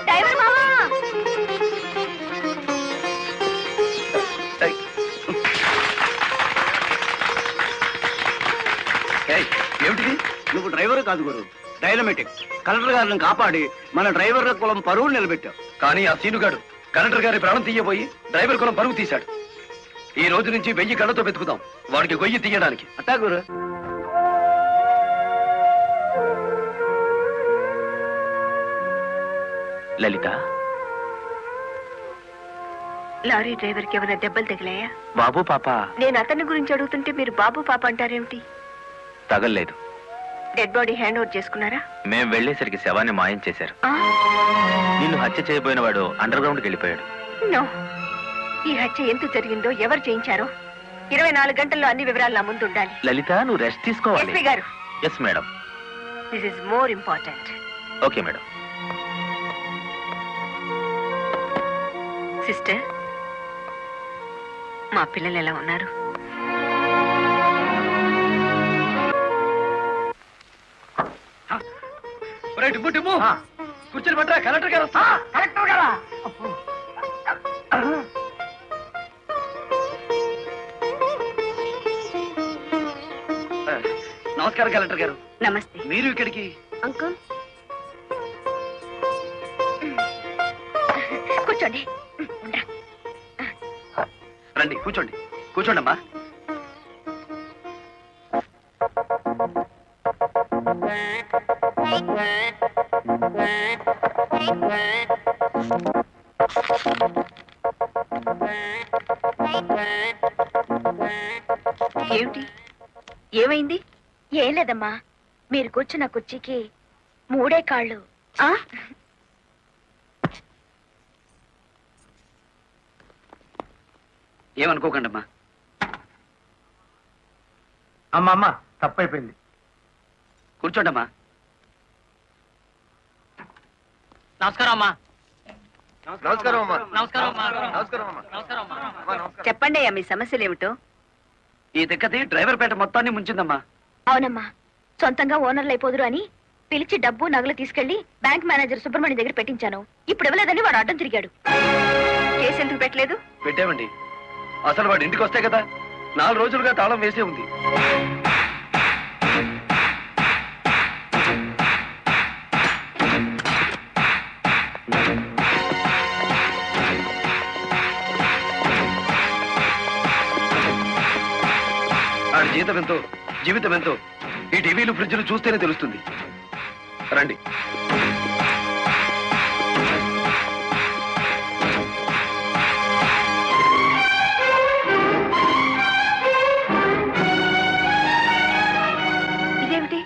డ్రైవర్ మామా. ఏమిటిది? నువ్వు డ్రైవర్ కాదు గురు, డైనమెటిక్. కలెక్టర్ గారిని కాపాడి మన డ్రైవర్ల కులం పరువు నిలబెట్టావు. కానీ ఆ సీనుగాడు కలెక్టర్ గారి ప్రాణం తీయబోయి డ్రైవర్ కులం పరుగు తీశాడు. ఈ రోజు నుంచి 1000 కళ్ళతో వెతుకుదాం వాడికి గొయ్యి తీయడానికి. అట్టా గురు. లలిత, లారీ డ్రైవర్ కి ఏమైనా దెబ్బలు తగిలాయా? బాబు పాప నేను అతని గురించి అడుగుతుంటే మీరు బాబు పాప అంటారేమిటి? తగల్లేదు. డెడ్ బాడీ హ్యాండ్ ఓవర్ చేసుకున్నారా? మేం వెళ్లేసరికి శవాన్ని మాయం చేశారు. నిన్ను హత్య చేయబోయిన వాడు అండర్ గ్రౌండ్కి వెళ్ళిపోయాడు. నో, ఈ హత్య ఎందుకు జరిగిందో, ఎవరు చేయించారో 24 గంటల్లో అన్ని వివరాలు నా ముందు ఉండాలి. లలిత, నువ్వు రెస్ట్ తీసుకోవాలి. ఎస్పీ గారు. Yes madam. This is more important. Okay madam. Sister, మా పిల్లలు ఎలా ఉన్నారు? కూర్చొని పట్టరా, కలెక్టర్ గారు వస్తా. కలెక్టర్ గారా? నమస్కారం కలెక్టర్ గారు. నమస్తే. మీరు ఇక్కడికి? అంకుల్ కూర్చోండి. రండి, కూర్చోండి. కూర్చోండి అమ్మా. ఏమిటి, ఏమైంది? ఏం లేదమ్మా, మీరు కూర్చున్న కుర్చీకి 3 కాళ్ళు. ఏమనుకోకండి అమ్మా. అమ్మా తప్పైపోయింది. కూర్చోండి అమ్మా. నమస్కారం అమ్మా. నమస్కారం అమ్మా. నమస్కారం అమ్మా. నమస్కారం అమ్మా. నమస్కారం అమ్మా. చెప్పండి అయ్యా, మీ సమస్యలు ఏమిటో. ఈ దిక్కది డ్రైవర్ పేట మొత్తాన్ని ముంచిందమ్మా. అవునమ్మా, సొంతంగా ఓనర్లు అయిపోదురు అని పిలిచి డబ్బు నగలు తీసుకెళ్లి బ్యాంక్ మేనేజర్ సుబ్రహ్మణ్యం దగ్గర పెట్టించాను. ఇప్పుడు ఇవ్వలేదని వాడు అడ్డం తిరిగాడు. కేసు ఎందుకు పెట్టలేదు? పెట్టామండి. అసలు వాడు ఇంటికి వస్తే కదా, 4 రోజులుగా తాళం వేసే ఉంది. ఆడి జీతం ఎంతో, జీవితం ఎంతో ఈ టీవీలు ఫ్రిడ్జ్లు చూస్తేనే తెలుస్తుంది. రండి. ఇదేమిటి,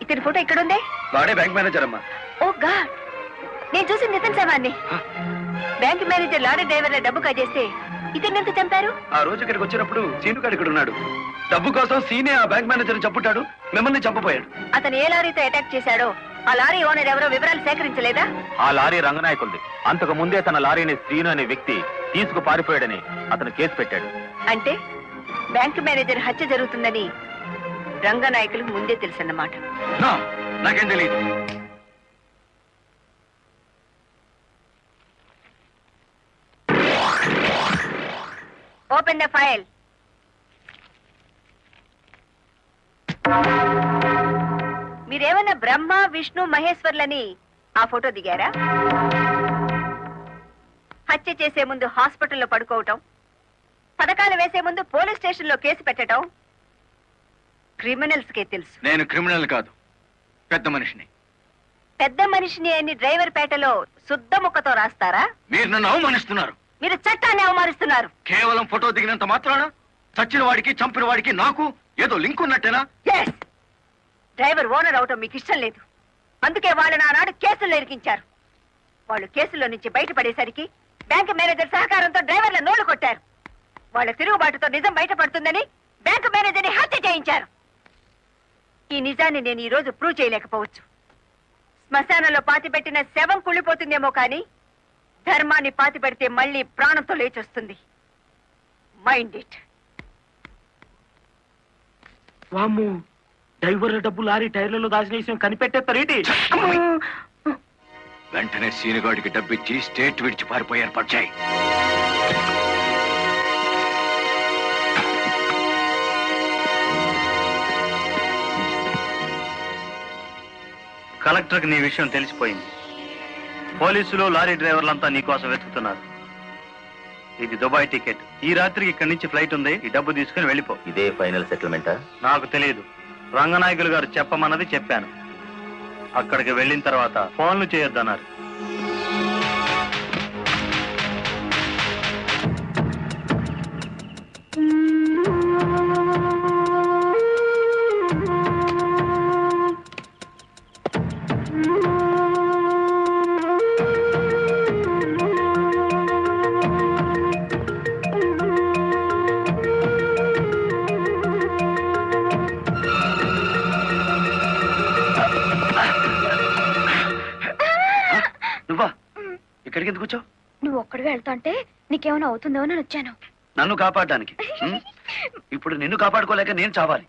ఇతని ఫోటో ఇక్కడ ఉందే? వాడే బ్యాంక్ మేనేజర్ అమ్మా. ఓ గాడ్, నేను చూసి నితిన్ శవాన్ని. బ్యాంక్ మేనేజర్ లారీ డ్రైవర్ల డబ్బు కాజేస్తే ఇతన్ని ఎంత చంపారు? ఆ రోజు ఇక్కడికి వచ్చినప్పుడు సీనుగాడు ఇక్కడ ఉన్నాడు. డబ్బు కోసం సీనే ఆ బ్యాంక్ మేనేజర్ చంపుతాడు, మిమ్మల్ని చంపపోయాడు. అతను ఏ లారీతో అటాక్ చేశాడో ఆ లారీ ఓనర్ ఎవరో వివరాలు సేకరించలేదా? ఆ లారీ రంగనాయకుల్ది. అంతకు ముందే తన లారీని శ్రీను అనే వ్యక్తి తీసుకు పారిపోయాడని అతను కేసు పెట్టాడు. అంటే బ్యాంక్ మేనేజర్ హత్య జరుగుతుందని రంగనాయకులకు ముందే తెలుసన్నమాట. నా, నాకేం తెలియదు. Open the file. మీరేమన్నా బ్రహ్మ విష్ణు మహేశ్వర్లని ఆ ఫోటో దిగారా? హత్య చేసే ముందు హాస్పిటల్లో పడుకోవటం, పథకాలు వేసే ముందు పోలీస్ స్టేషన్లో కేసు పెట్టడం క్రిమినల్స్ కే తెలుసు. నేను క్రిమినల్ కాదు, పెద్ద మనిషిని. పెద్ద మనిషిని అని డ్రైవర్ పేటలో శుద్ధ ముక్కతో రాస్తారా? మీరు నన్ను అవమానిస్తున్నారు. మీరు చట్టాన్ని అవమానిస్తున్నారు. కేవలం ఫోటో దిగినంత మాత్రాన చచ్చిన వాడికి చంపిన వాడికి నాకు ఏదో లింక్ ఉన్నట్టేనా? Yes. డ్రైవర్ ఓనర్ అవటం మీకు ఇష్టం లేదు. అందుకే వాళ్ళు నానాడు కేసుల్లో ఇరికించారు. వాళ్ళు కేసులో నుంచి బయటపడేసరికి బ్యాంక్ మేనేజర్ సహకారంతో డ్రైవర్ల నోళ్లు కొట్టారు. వాళ్ళ తిరుగుబాటుతో నిజం బయటపడుతుందని బ్యాంక్ మేనేజర్ని హత్య చేయించారు. ఈ నిజాన్ని నేను ఈ రోజు ప్రూవ్ చేయలేకపోవచ్చు. శ్మశానంలో పాతిపెట్టిన శవం కుళ్ళిపోతుందేమో కానీ ధర్మాన్ని పాతిపెడితే మళ్ళీ ప్రాణంతో లేచొస్తుంది. Mind it. వామ్మో, డ్రైవర్ల డబ్బు లారీ టైర్లలో దాచిన విషయం కనిపెట్టేస్తారేంటి? వెంటనే సీనుగాడికి డబ్బిచ్చి స్టేట్ విడిచి పారిపోయి ఏర్పాటు చేయి. కలెక్టర్కి నీ విషయం తెలిసిపోయింది. పోలీసులు లారీ డ్రైవర్లంతా నీ కోసం వెతుకుతున్నారు. ఇది దుబాయ్ టికెట్. ఈ రాత్రికి ఇక్కడి నుంచి ఫ్లైట్ ఉంది. ఈ డబ్బు తీసుకుని వెళ్ళిపో. ఇదే ఫైనల్ సెటిల్మెంటా? నాకు తెలియదు. రంగనాయకులు గారు చెప్పమన్నది చెప్పాను. అక్కడికి వెళ్ళిన తర్వాత ఫోన్లు చేయొద్దన్నారు. నువ్వా ఇక్కడికి ఎందుకు వచ్చావు? నువ్వు ఒక్కడిగా వెళ్తాంటే నీకేమైనా అవుతుందో అని వచ్చాను. నన్ను కాపాడడానికి. ఇప్పుడు నిన్ను కాపాడుకోలేక నేను చావాలి.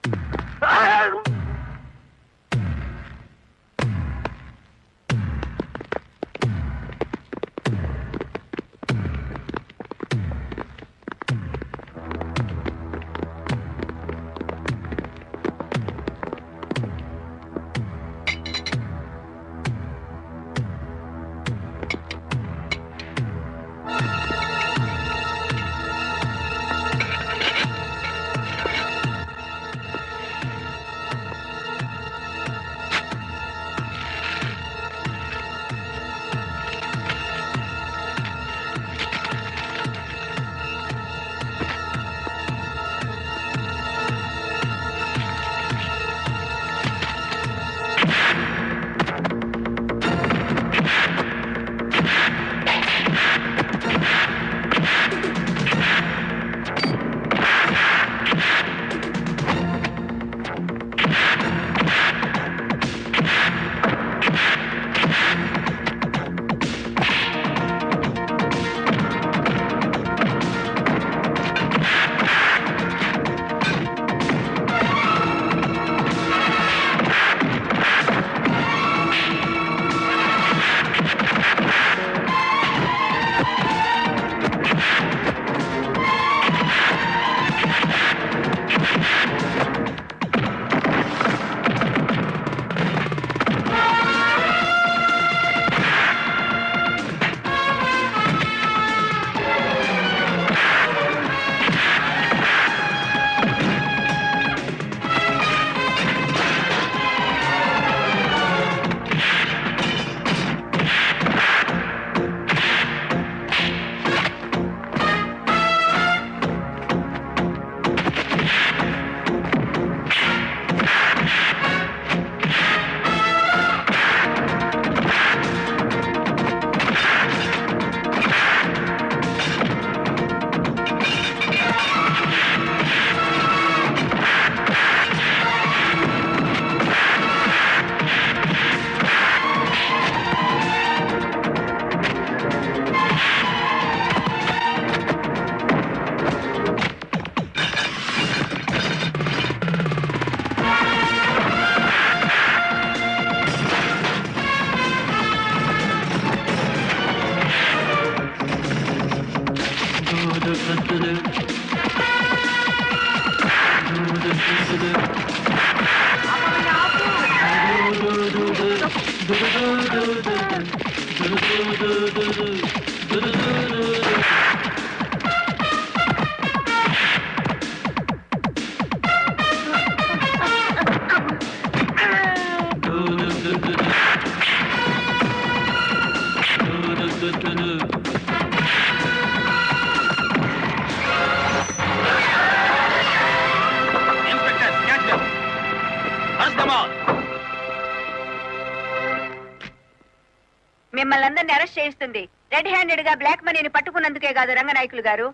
మిమ్మల్ని అందరినీ అరెస్ట్ చేయిస్తుంది రెడ్ హ్యాండెడ్ గా బ్లాక్ మనీని పట్టుకున్నందుకే కాదు రంగనాయకులు గారు,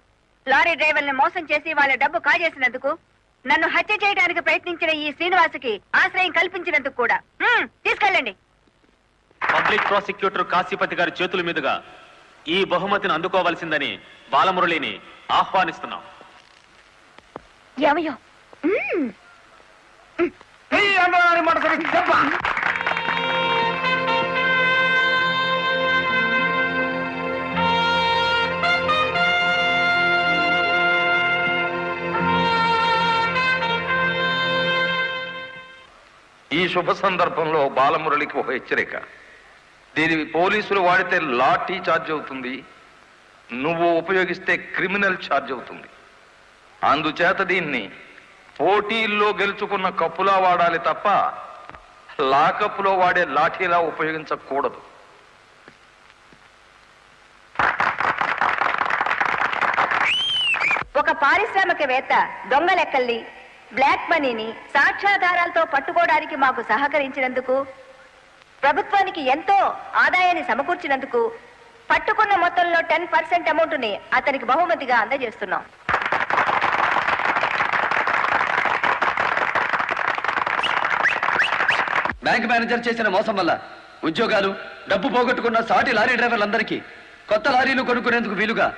లారీ డ్రైవర్ని మోసం చేసి వాళ్ళ డబ్బు కాజేసినందుకు, నన్ను హత్య చేయడానికి ప్రయత్నించిన ఈ శ్రీనివాసుకి ఆశ్రయం కల్పించినందుకు కూడా. తీసుకెళ్ళండి. పబ్లిక్ ప్రాసిక్యూటర్ కాశీపతి గారి చేతుల మీదుగా ఈ బహుమతిని అందుకోవలసిందని బాలమురళిని ఆహ్వానిస్తున్నాం. ఏమయ్యో ఈ శుభ సందర్భంలో బాలమురళికి ఒక హెచ్చరిక. దీని పోలీసులు వాడితే లాఠీ ఛార్జ్ అవుతుంది, నువ్వు ఉపయోగిస్తే క్రిమినల్ ఛార్జ్ అవుతుంది. అందుచేత దీన్ని పోటీల్లో గెలుచుకున్న కప్పులా వాడాలి తప్ప లాకప్లో వాడే లాఠీలా ఉపయోగించకూడదు. ఒక పారిశ్రామికవేత్త దొంగ లెక్కల్ని, బ్లాక్ మనీని సాక్ష్యాధారాలతో పట్టుకోవడానికి మాకు సహకరించినందుకు, ప్రభుత్వానికి ఎంతో ఆదాయాన్ని సమకూర్చినందుకు పట్టుకున్న మొత్తంలో 10% అమౌంట్ని అతనికి బహుమతిగా అందజేస్తున్నాం. బ్యాంక్ మేనేజర్ చేసిన మోసం వల్ల ఉద్యోగాలు, డబ్బు పోగొట్టుకున్న సాటి లారీ డ్రైవర్లందరికీ కొత్త లారీలు కొనుక్కునేందుకు వీలుగా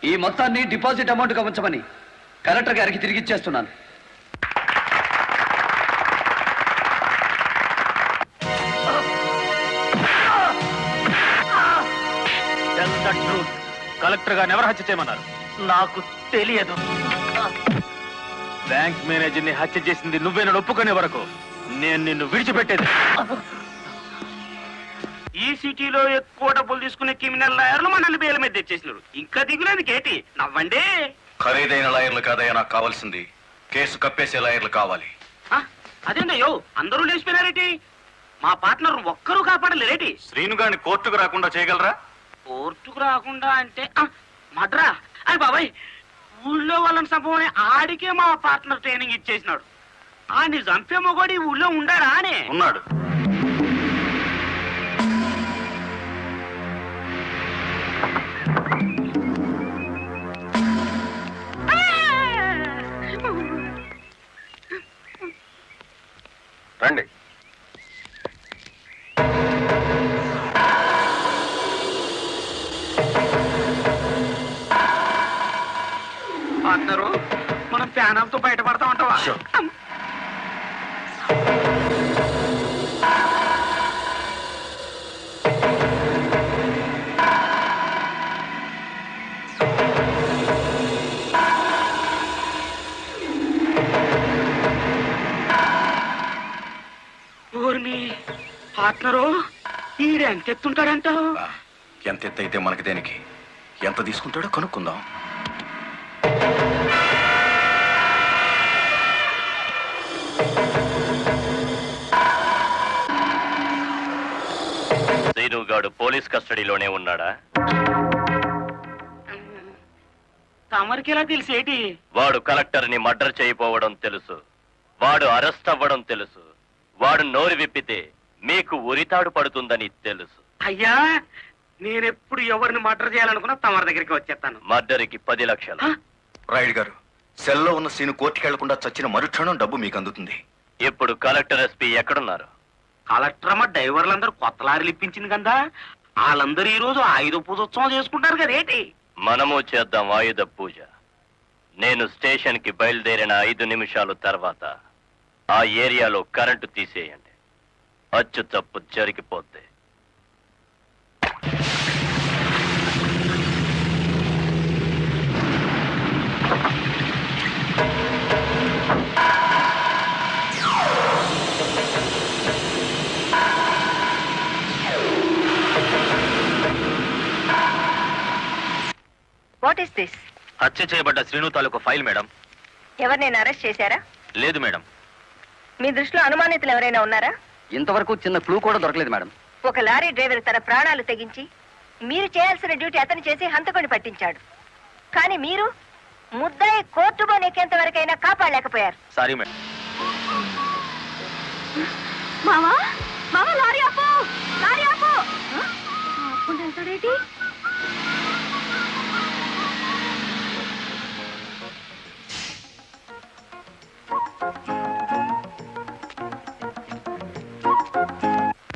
ఈ మొత్తాన్ని డిపాజిట్ అమౌంట్గా ఉంచమని కలెక్టర్ గారికి తిరిగిచ్చేస్తున్నాను. కలెక్టర్ గారిని ఎవరు హత్య చేయమన్నారు? నాకు తెలియదు. బ్యాంక్ మేనేజర్ ని హత్య చేసింది నువ్వేనని ఒప్పుకునే వరకు నేను నిన్ను విడిచిపెట్టేది. ఈ సిటీలో ఎక్కువ డబ్బులు తీసుకునే క్రిమినల్ లాయర్లు మనల్ని బేల మీద తెచ్చేసినారు. ఇంకా దిగులేదు కేటి నవ్వండి. ఖరీదైన లాయర్లు కాదయ్యా నాకు కావాల్సింది, కేసు కప్పేసే లాయర్లు కావాలి. అదేందయ్యో అందరూ లేచిపోయినారేటి? మా పార్ట్నర్ ఒక్కరూ కాపాడలేరేటి? శ్రీను గారిని కోర్టుకు రాకుండా చేయగలరా? కోర్టుకు రాకుండా అంటే మడ్రా అని బాబాయ్, ఊళ్ళో వాళ్ళని చంపమని ఆడికే మా పార్ట్నర్ ట్రైనింగ్ ఇచ్చేసినాడు. ఆడిని చంపే మొగోడి ఊళ్ళో ఉండారా అని. ఉన్నాడు. రండి. పార్ట్నరు మనం ప్యానంతో బయటపడతా ఉంటావా? పార్ట్నరు ఈడు ఎంత ఎత్తుంటాడంటావు? ఎంత ఎత్తైతే మనకి దేనికి, ఎంత తీసుకుంటాడో కనుక్కుందాం. శ్రీనుగాడు పోలీస్ కస్టడీలోనే ఉన్నాడా? తమరికి ఎలా తెలిసేటి? వాడు కలెక్టర్ ని మర్డర్ చేయపోవడం తెలుసు, వాడు అరెస్ట్ అవ్వడం తెలుసు, వాడు నోరు విప్పితే మీకు ఉరితాడు పడుతుందని తెలుసు. అయ్యా నేనెప్పుడు ఎవరిని మర్డర్ చేయాలనుకున్నా తమరి దగ్గరికి వచ్చేస్తాను. మర్డర్కి 10 లక్షలు. రాయుడు గారు, సెల్లో ఉన్న సీను కోర్టుకి వెళ్లకుండా చచ్చిన మరుక్షణం డబ్బు మీకు అందుతుంది. ఇప్పుడు కలెక్టర్ ఎస్పీ ఎక్కడున్నారు? కలెక్టర్ అమ్మ డ్రైవర్లందరూ కొత్త లారీలు ఇప్పించింది కదా, వాళ్ళందరూ ఈ రోజు ఆయుధ పూజోత్సవం చేసుకుంటారు కదేటి. మనము చేద్దాం ఆయుధ పూజ. నేను స్టేషన్ కి బయలుదేరిన 5 నిమిషాల తర్వాత ఆ ఏరియాలో కరెంటు తీసేయండి. అచ్చు తప్పు జరిగిపోతే వాట్ ఈస్ దిస్? హత్య చేయబడ్డ శ్రీను తాలూకు ఫైల్ మేడం. ఎవరినైనా అరెస్ట్ చేశారా? లేదు మేడం. మీ దృష్టిలో అనుమానితులు ఎవరైనా ఉన్నారా? ఇంతవరకు చిన్న క్లూ కూడా దొరకలేదు మేడం. ఒక లారీ డ్రైవర్ తన ప్రాణాలు తెగించి మీరు చేయాల్సిన డ్యూటీ అతను చేసి హంతకుని పట్టించాడు. కానీ మీరు ముద్దాయి కోర్టు బోనెక్కేంత వరకైనా కాపాడలేకపోయారు. Sorry madam. మావా మావా లారీ ఆపు, లారీ ఆపు. ఆపుకుంటూ వెళ్తాడేంటి?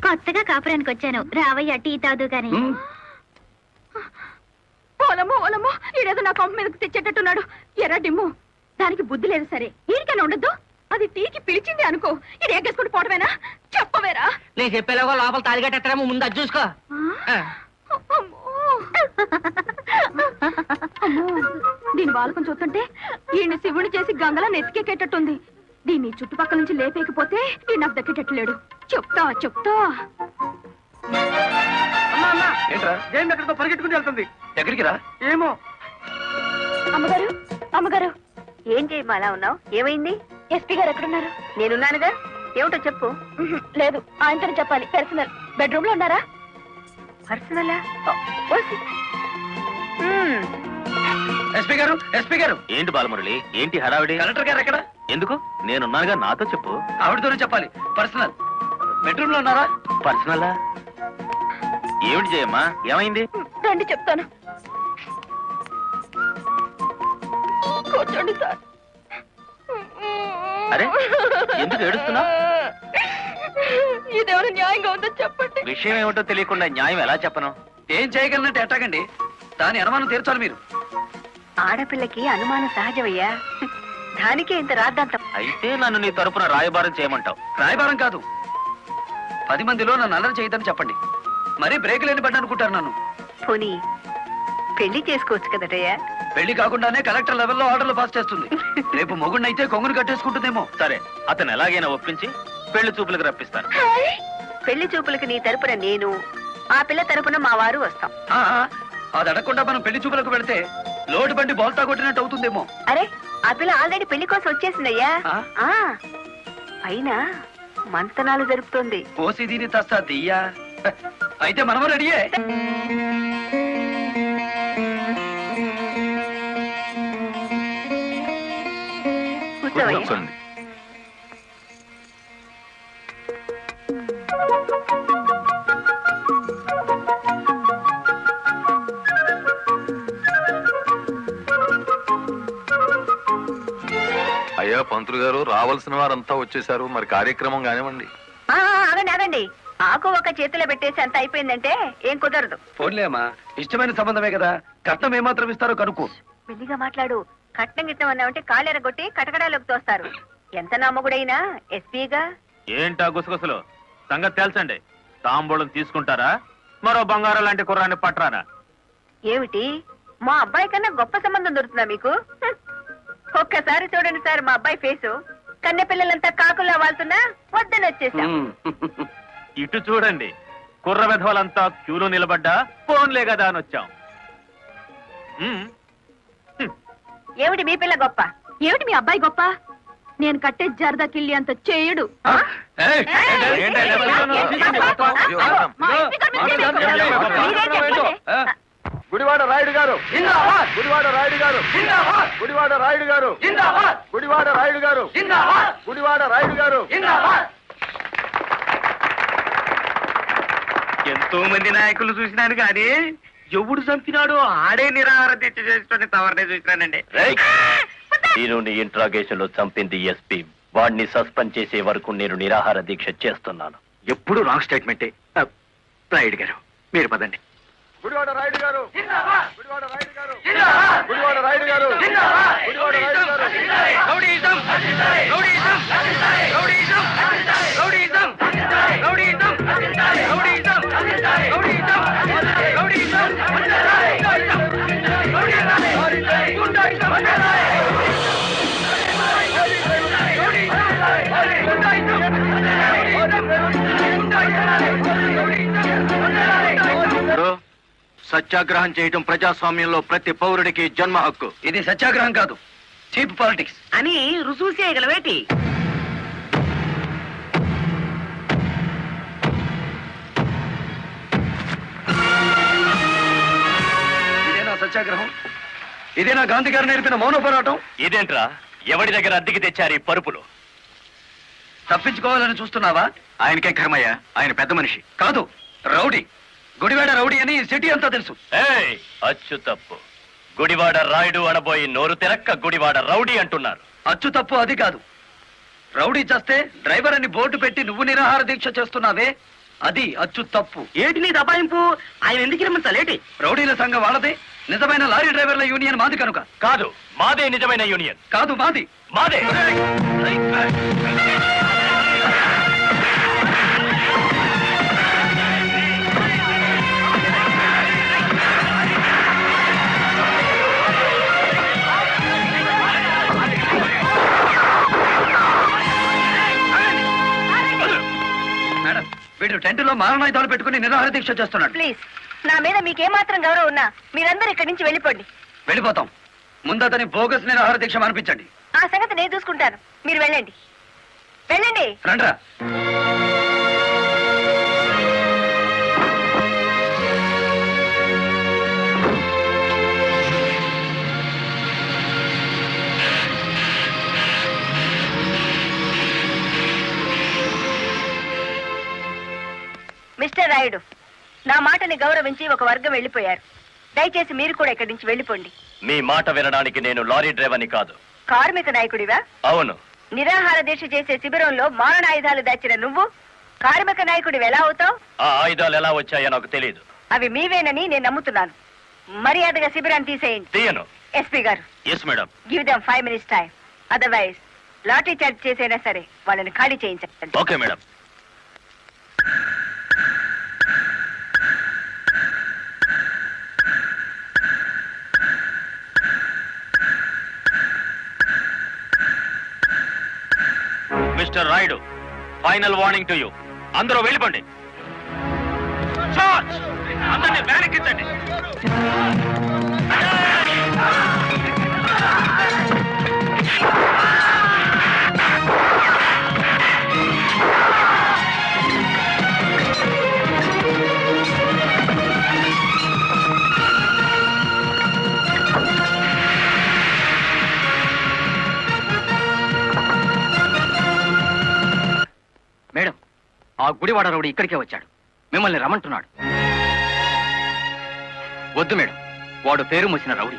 కొత్తగా కాపురానికి వచ్చాను, రావయ్య టీ తాదు గాని. ఓలమ్మో ఓలమ్మో, ఈడేదో నా కొంప మీదకి తెచ్చేటట్టున్నాడు. ఎర్ర డిమ్ము, దానికి బుద్ధి లేదు సరే, ఈడికైనా ఉండద్దు. అది టీకి పిలిచింది అనుకో, ఇది ఎగ్గేసుకుని పోవడమేనా? చెప్పవేరా? నేను చెప్పేలోగా లోపల తాలిగట్టేమో ముందు అది చూసుకో. దీని బాలకం చూస్తుంటే ఈయన్ని శివుని చేసి గంగలా నెత్తికెక్కేటట్టుంది. దీన్ని చుట్టుపక్కల నుంచి లేపేకపోతే ఈ నాకు దక్కేటట్లేడు. చెప్తా చెప్తా. అమ్మా అమ్మా, ఏంట్రా? జైన్ ఎక్కడికో పరిగెట్టుకుని వెళ్తుంది. ఎక్కడికి రా? ఏమో. అమ్మగారు అమ్మగారు, ఏం చేయమ్మా అలా ఉన్నావు? ఏమైంది? ఎస్పీ గారు ఎక్కడున్నారు? నేనున్నానుగా, ఏమిటో చెప్పు. లేదు, ఆయనతోనే చెప్పాలి. పర్సనల్. బెడ్రూమ్ లో ఉన్నారా? పర్సనలా? ఎస్పీ గారు, ఎస్పీ గారు. ఏంటి బాలమురళి, ఏంటి హడావిడి? కలెక్టర్ గారు ఎక్కడ? ఎందుకు? నేనున్నానుగా, నాతో చెప్పు. ఆవిడతోనే చెప్పాలి. పర్సనల్. బెడ్రూమ్ లో ఉన్నారా? పర్సనలా? ఏమిటి చేయమ్మా, ఏమైంది? రండి చెప్తాను. కూర్చోండి సార్. అరే, ఎందుకు ఏడుస్తున్నావ్? ఇదేమైనా న్యాయంగా ఉందో చెప్పండి. విషయం ఏమిటో తెలియకుండా న్యాయం ఎలా చెప్పను? ఏం చేయగలనంటే ఎట్టాగండి? దాని అనుమానం తీర్చాలి మీరు. ఆడపిల్లకి అనుమానం సహజమయ్యా, దానికే ఇంత రాద్దాంతం. అయితే నన్ను నీ తరపున రాయబారం చేయమంటావు? రాయబారం కాదు, 10 మందిలో నన్ను అల్లరి చేయదని చెప్పండి. మరీ బ్రేక్ లేని పడ్డ అనుకుంటారు నన్ను. పోనీ పెళ్లి చేసుకోవచ్చు కదటయ్యా? పెళ్లి కాకుండానే కలెక్టర్ లెవెల్లో ఆర్డర్లు పాస్ చేస్తుంది. రేపు మొగుడినైతే కొంగును కట్టేసుకుంటుందేమో. సరే, అతను ఎలాగైనా ఒప్పించి పెళ్లి చూపులకు రప్పిస్తాను. పెళ్లి చూపులకి నీ తరపున నేను, ఆ పిల్ల తరపున మా వారు వస్తాం. ఆ, అది అడగకుండా మనం పెళ్లి చూపులకు వెళితే లోటు బండి బోల్తా కొట్టినట్టు అవుతుందేమో. అరే, ఆ పిల్ల ఆల్రెడీ పెళ్లి కోసం వచ్చేసిందయ్యా. ఆ? ఆ, పైన మంతనాలు జరుపుతోంది. పోసి దీని తస్తా దియ్యా. అయితే మనము రెడీయే. కూర్చోవయ్యా. అయ్యా పంతులు గారు, రావాల్సిన వారంతా వచ్చేసారు, మరి కార్యక్రమం కానివ్వండి. ఆగండి ఆగండి, ఆకు ఒక చేతిలో పెట్టేసి అంత అయిపోయిందంటే ఏం కుదరదు. పోన్లే అమ్మా, ఇష్టమైన సంబంధమే కదా, కట్నం ఏమాత్రం ఇస్తారో కనుక్కో. మెల్లిగా మాట్లాడు. కట్నం గిట్నం అన్నామంటే కాళ్ళెరగొట్టి కటకడాలోకి తోస్తారు. ఎంత నమ్మగుడైనా ఎస్పీగా. ఏంటా గుసగుసలు? సంగతి తెలుసండి. తాంబూలం తీసుకుంటారా, మరో బంగారం లాంటి కుర్రాన్ని పట్టరానా? ఏమిటి, మా అబ్బాయి కన్నా గొప్ప సంబంధం దొరుకుతుందా మీకు? ఒక్కసారి చూడండి సార్ మా అబ్బాయి ఫేసు. కన్నె పిల్లలంతా కాకుల్లా వాళ్తున్నా వద్దని వచ్చేసాం. ఇటు చూడండి, కుర్ర విధవలంతా క్యూలో నిలబడ్డా ఫోన్లే కదా అని వచ్చాం. ఏమిటి మీ పిల్ల గొప్ప? ఏమిటి మీ అబ్బాయి గొప్ప? నేను కట్టే జరదా కిల్లి అంత చేయడు. గుడివాడ రాయుడు గారు, గుడివాడ రాయుడు గారు, గుడివాడ రాయుడు గారు, గుడివాడ రాయుడు గారు, గుడివాడ రాయుడు గారు. ఎంతో మంది నాయకులు చూసినాను కానీ ఎవడు చంపినాడో ఆడే నిరాహార దీక్ష చేస్తున్న తవరనే చూసినానండి. నేను ఇంట్రాగేషన్ లో చంపింది ఎస్పీ. వాడిని సస్పెండ్ చేసే వరకు నేను నిరాహార దీక్ష చేస్తున్నాను. ఎప్పుడు రాంగ్ స్టేట్మెంటే. రాయుడు గారు, మీరు పదండి. గుడివాడ రాయుడు గారు, గుడివాడ రాయుడు గారు, గుడివాడ రాయుడు గారు, గుడివాడ రాయుడు గారు. Rowdyism, rowdyism, rowdyism, rowdyism, rowdyism, rowdyism, rowdyism, rowdyism, సత్యాగ్రహం చేయటం ప్రజాస్వామ్యంలో ప్రతి పౌరుడికి జన్మ హక్కు. ఇది సత్యాగ్రహం కాదు, చీప్ పాలిటిక్స్. అని రుజువు చేయగలవేటి? ఇదేనా సత్యాగ్రహం? ఇదేనా గాంధీ గారు నేర్పిన మౌన పోరాటం? ఇదేంట్రా ఎవడి దగ్గర అద్దెకి తెచ్చారు ఈ పరుపులు? తప్పించుకోవాలని చూస్తున్నావా? ఆయనకేం కర్మయ్య, ఆయన పెద్ద మనిషి. కాదు, రౌడీ. గుడివాడ రౌడీ అని సిటీ అంతా తెలుసు. ఏయ్, అచ్చు తప్పు. గుడివాడ రాయుడు అనబోయి నోరు తిరక్క గుడివాడ రౌడీ అంటున్నారు. అచ్చు తప్పు అది కాదు. రౌడీ చేస్తే డ్రైవర్ అని బోర్డు పెట్టి నువ్వు నిరాహార దీక్ష చేస్తున్నావే, అది అచ్చు తప్పు. ఏటి నీ దబాయింపు? ఆయన ఎందుకు రమ్మంతలేటి? రౌడీల సంఘం వాళ్ళదే, నిజమైన లారీ డ్రైవర్ల యూనియన్ మాది కనుక. కాదు, మాదే నిజమైన యూనియన్. కాదు, మాది. మాదే. మేడం, వీడు టెంట్లో మారణాయుధాలు పెట్టుకుని నిరాహార దీక్ష చేస్తున్నాడు. ప్లీజ్, నా మీద మీకేమాత్రం గౌరవం ఉన్నా మీరందరూ ఇక్కడి నుంచి వెళ్ళిపోండి. వెళ్ళిపోతాం. ముందు అతని బోగస్ నిరాహార దీక్ష అనిపించండి. ఆ సంగతి నేను చూసుకుంటాను, మీరు వెళ్ళండి. వెళ్ళండి. రండ్రా. మిస్టర్ రాయుడు, నా మాటని గౌరవించి ఒక వర్గం వెళ్ళిపోయారు. దయచేసి మీరు కూడా ఇక్కడి నుంచి వెళ్ళిపోండి. మీ మాట వినడానికి నేను లారీ డ్రైవర్ని కాదు. కార్మిక నాయకుడివా? అవును. నిరాహార దీక్ష చేసే శిబిరంలో మారణాయుధాలు దాచిన నువ్వు కార్మిక నాయకుడివి ఎలా అవుతావు? ఆ ఆయుధాలు ఎలా వచ్చాయో నాకు తెలియదు. అవి మీవేనని నేను నమ్ముతున్నాను. మర్యాదగా శిబిరాన్ని తీసేయండి. తీయను. ఎస్పీ గారు, yes madam. Give them 5 minutes time. Otherwise lathi charge చేసైనా సరే వాళ్ళని ఖాళీ చేయించండి. Okay madam. Mister Rayudu, final warning to you. అందరూ వెళ్ళిపోండి. చార్జ్! అందరినీ బ్యారెక్కించండి. మేడం, ఆ గుడివాడ రౌడీ ఇక్కడికే వచ్చాడు. మిమ్మల్ని రమ్మంటున్నాడు. వద్దు మేడం, వాడు పేరు మోసిన రౌడీ.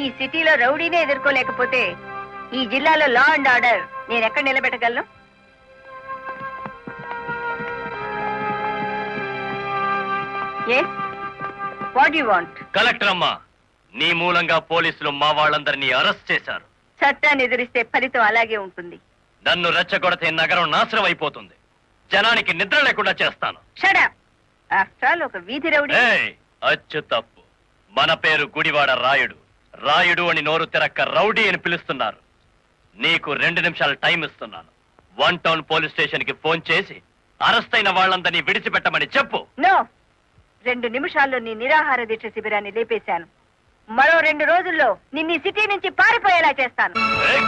ఈ సిటీలో రౌడీనే ఎదుర్కోలేకపోతే ఈ జిల్లాలో లా అండ్ ఆర్డర్ నేను ఎక్కడ నిలబెట్టగలను? Yes, what you want? Collector అమ్మా, నీ మూలంగా పోలీసులు మా వాళ్ళందరినీ అరెస్ట్ చేశారు. చట్టాన్ని ఎదిరిస్తే ఫలితం అలాగే ఉంటుంది. నన్ను రెచ్చగొడితే నగరం నాశనం అయిపోతుంది. జనానికి నిద్ర లేకుండా చేస్తాను. Shut up. ఆఫ్టర్ ఆల్ ఒక వీధి రౌడీ. ఏయ్, అచ్చు తప్పు. మన పేరు గుడివాడ రాయుడు. రాయుడు అని నోరు తిరక్క రౌడీ అని పిలుస్తున్నారు. నీకు 2 నిమిషాలు టైం ఇస్తున్నాను. 1 టౌన్ పోలీస్ స్టేషన్ కి ఫోన్ చేసి అరెస్ట్ అయిన వాళ్ళందరినీ విడిచిపెట్టమని చెప్పు. నో, 2 నిమిషాల్లో నీ నిరాహార దీక్ష శిబిరాన్ని లేపేశాను. మరో 2 రోజుల్లో నిన్ను ఈ సిటీ నుంచి పారిపోయేలా చేస్తాను. ఏయ్!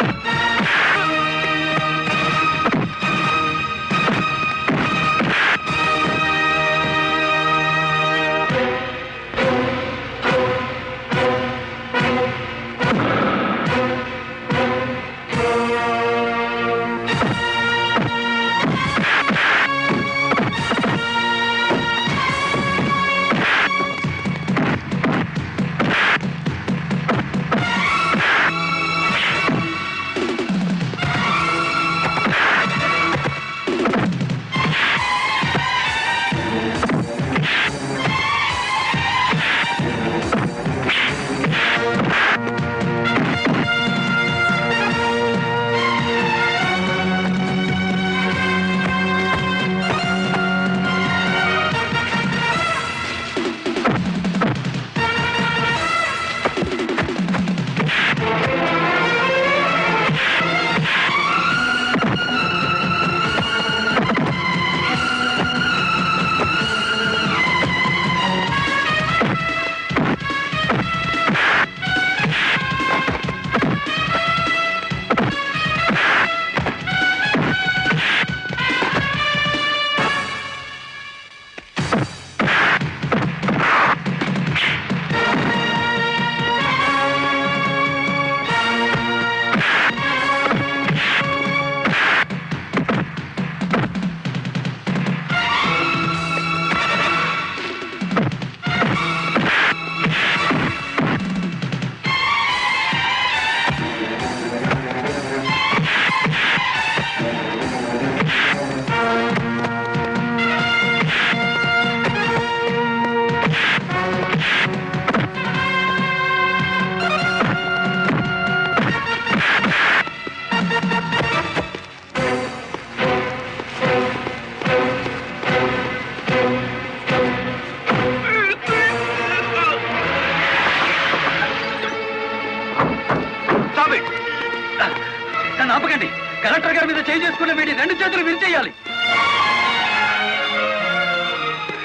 కలెక్టర్ గారి మీద చేయి చేసుకున్న వీడి 2 చేతులు విరిచేయాలి.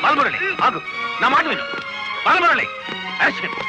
బాలమురళి ఆగు, నా మాట విను. బాలమురళి అరెస్ట్ చేయి.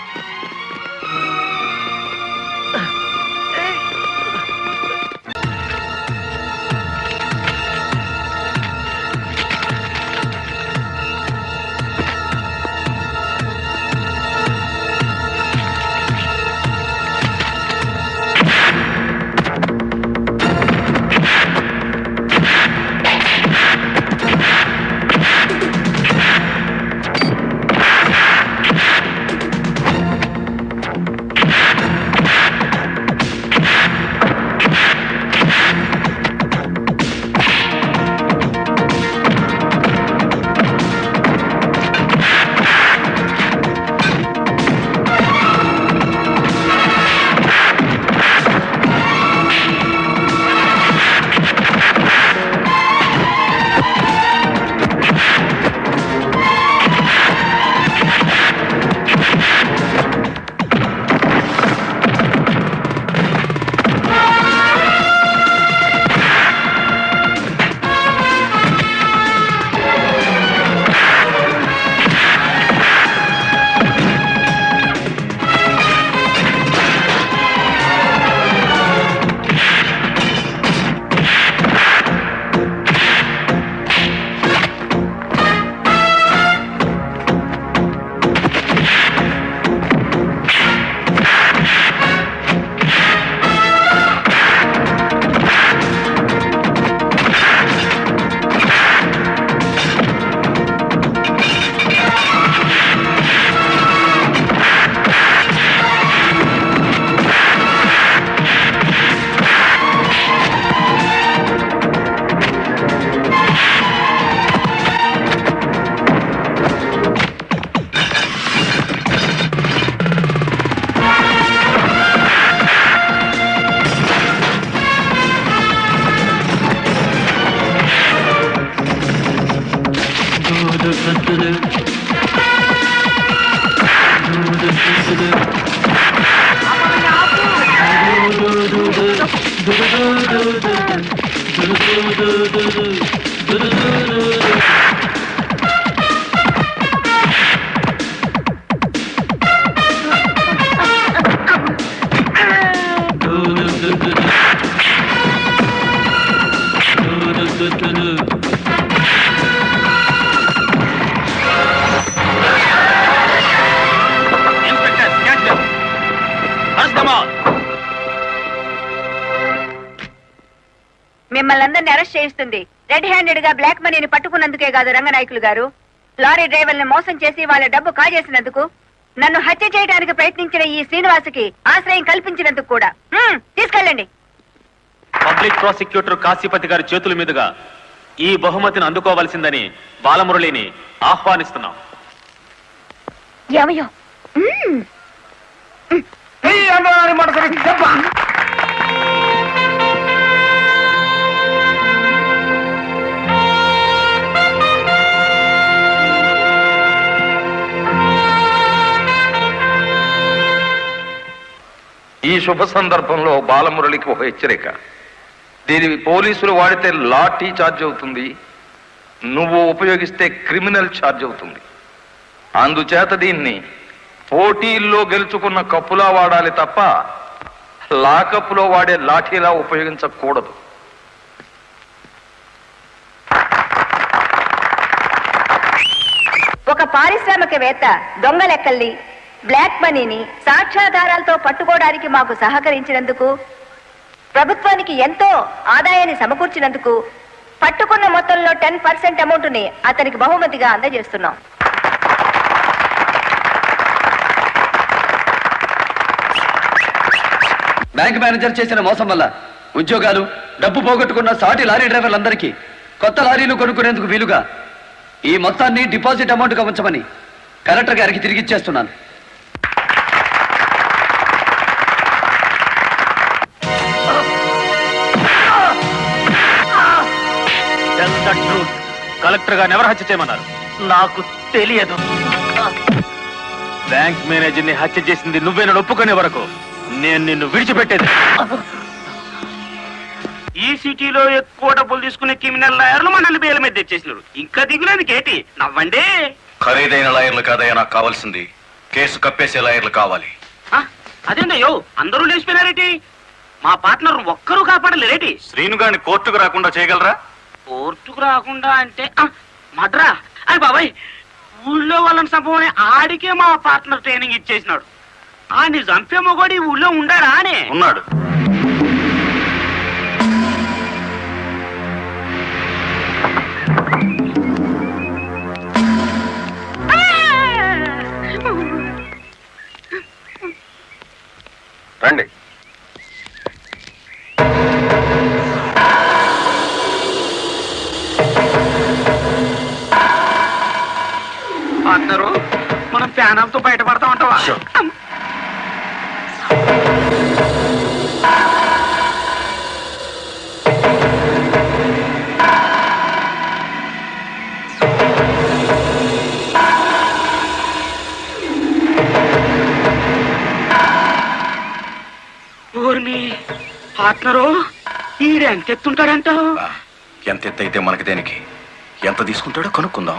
మిమ్మల్ని అందరినీ అరెస్ట్ చేయిస్తుంది రెడ్ హ్యాండెడ్ గా బ్లాక్ మనీని పట్టుకున్నందుకే కాదు రంగనాయకులు గారు, లారీ డ్రైవర్ని మోసం చేసి వాళ్ళ డబ్బు కాజేసినందుకు, నన్ను హత్య చేయడానికి ప్రయత్నించిన ఈ శ్రీనివాసుకి ఆశ్రయం కల్పించినందుకు కూడా. తీసుకెళ్ళండి. పబ్లిక్ ప్రాసిక్యూటర్ కాశీపతి గారి చేతుల మీదుగా ఈ బహుమతిని అందుకోవలసిందని బాలమురళిని ఆహ్వానిస్తున్నాం. ఏమయ్యో ఈ శుభ సందర్భంలో బాలమురళికి ఒక హెచ్చరిక. దీని పోలీసులు వాడితే లాఠీ ఛార్జ్ అవుతుంది, నువ్వు ఉపయోగిస్తే క్రిమినల్ ఛార్జ్ అవుతుంది. అందుచేత దీన్ని పోటీల్లో గెలుచుకున్న కప్పులా వాడాలి తప్ప లాకప్పులో వాడే లాఠీలా ఉపయోగించకూడదు. ఒక పారిశ్రామికవేత్త దొంగ లెక్కల్ని, బ్లాక్ మనీని సాక్ష్యాధారాలతో పట్టుకోవడానికి మాకు సహకరించినందుకు, ప్రభుత్వానికి ఎంతో ఆదాయాన్ని సమకూర్చినందుకు పట్టుకున్న మొత్తంలో 10% అమౌంట్ ని అతనికి బహుమతిగా అందజేస్తున్నాం. బ్యాంక్ మేనేజర్ చేసిన మోసం వల్ల ఉద్యోగాలు, డబ్బు పోగొట్టుకున్న సాటి లారీ డ్రైవర్లందరికీ కొత్త లారీలు కొనుక్కునేందుకు వీలుగా ఈ మొత్తాన్ని డిపాజిట్ అమౌంట్గా ఉంచమని కలెక్టర్ గారికి తిరిగిచ్చేస్తున్నాను. కలెక్టర్ గారిని ఎవరు హత్య చేయమన్నారు? నాకు తెలియదు. బ్యాంక్ మేనేజర్ ని హత్య చేసింది నువ్వేనని ఒప్పుకునే వరకు నేను నిన్ను విడిచిపెట్టేది. ఈ సిటీలో ఎక్కువ డబ్బులు తీసుకునే క్రిమినల్ లాయర్లు మనల్ని బేల మీద తెచ్చేసినారు. ఇంకా దిగులేదు కేటి నవ్వండి. ఖరీదైన లాయర్లు కాదయ్యా నాకు కావాల్సింది, కేసు కప్పేసే లాయర్లు కావాలి. అదేందయ్యో అందరూ లేచిపోయినారేటి? మా పార్ట్నర్ ఒక్కరూ కాపాడలేరేటి? శ్రీనుగాని కోర్టుకు రాకుండా చేయగలరా? కోర్టుకు రాకుండా అంటే మడ్రా అయ్యి బాబాయ్, ఊళ్ళో వాళ్ళని చంపమని ఆడికే మా పార్ట్నర్ ట్రైనింగ్ ఇచ్చేసినాడు. ఆడిని చంపే మొగోడి ఊళ్ళో ఉండాడా అని? ఉన్నాడు. రండి. పార్ట్నరు మనం ప్యానంతో బయటపడతా ఉంటావా? పార్ట్నరు ఈడెంత ఎత్తుంటాడంటావు? ఎంత ఎత్తు అయితే మనకి దేనికి, ఎంత తీసుకుంటాడో కనుక్కుందాం.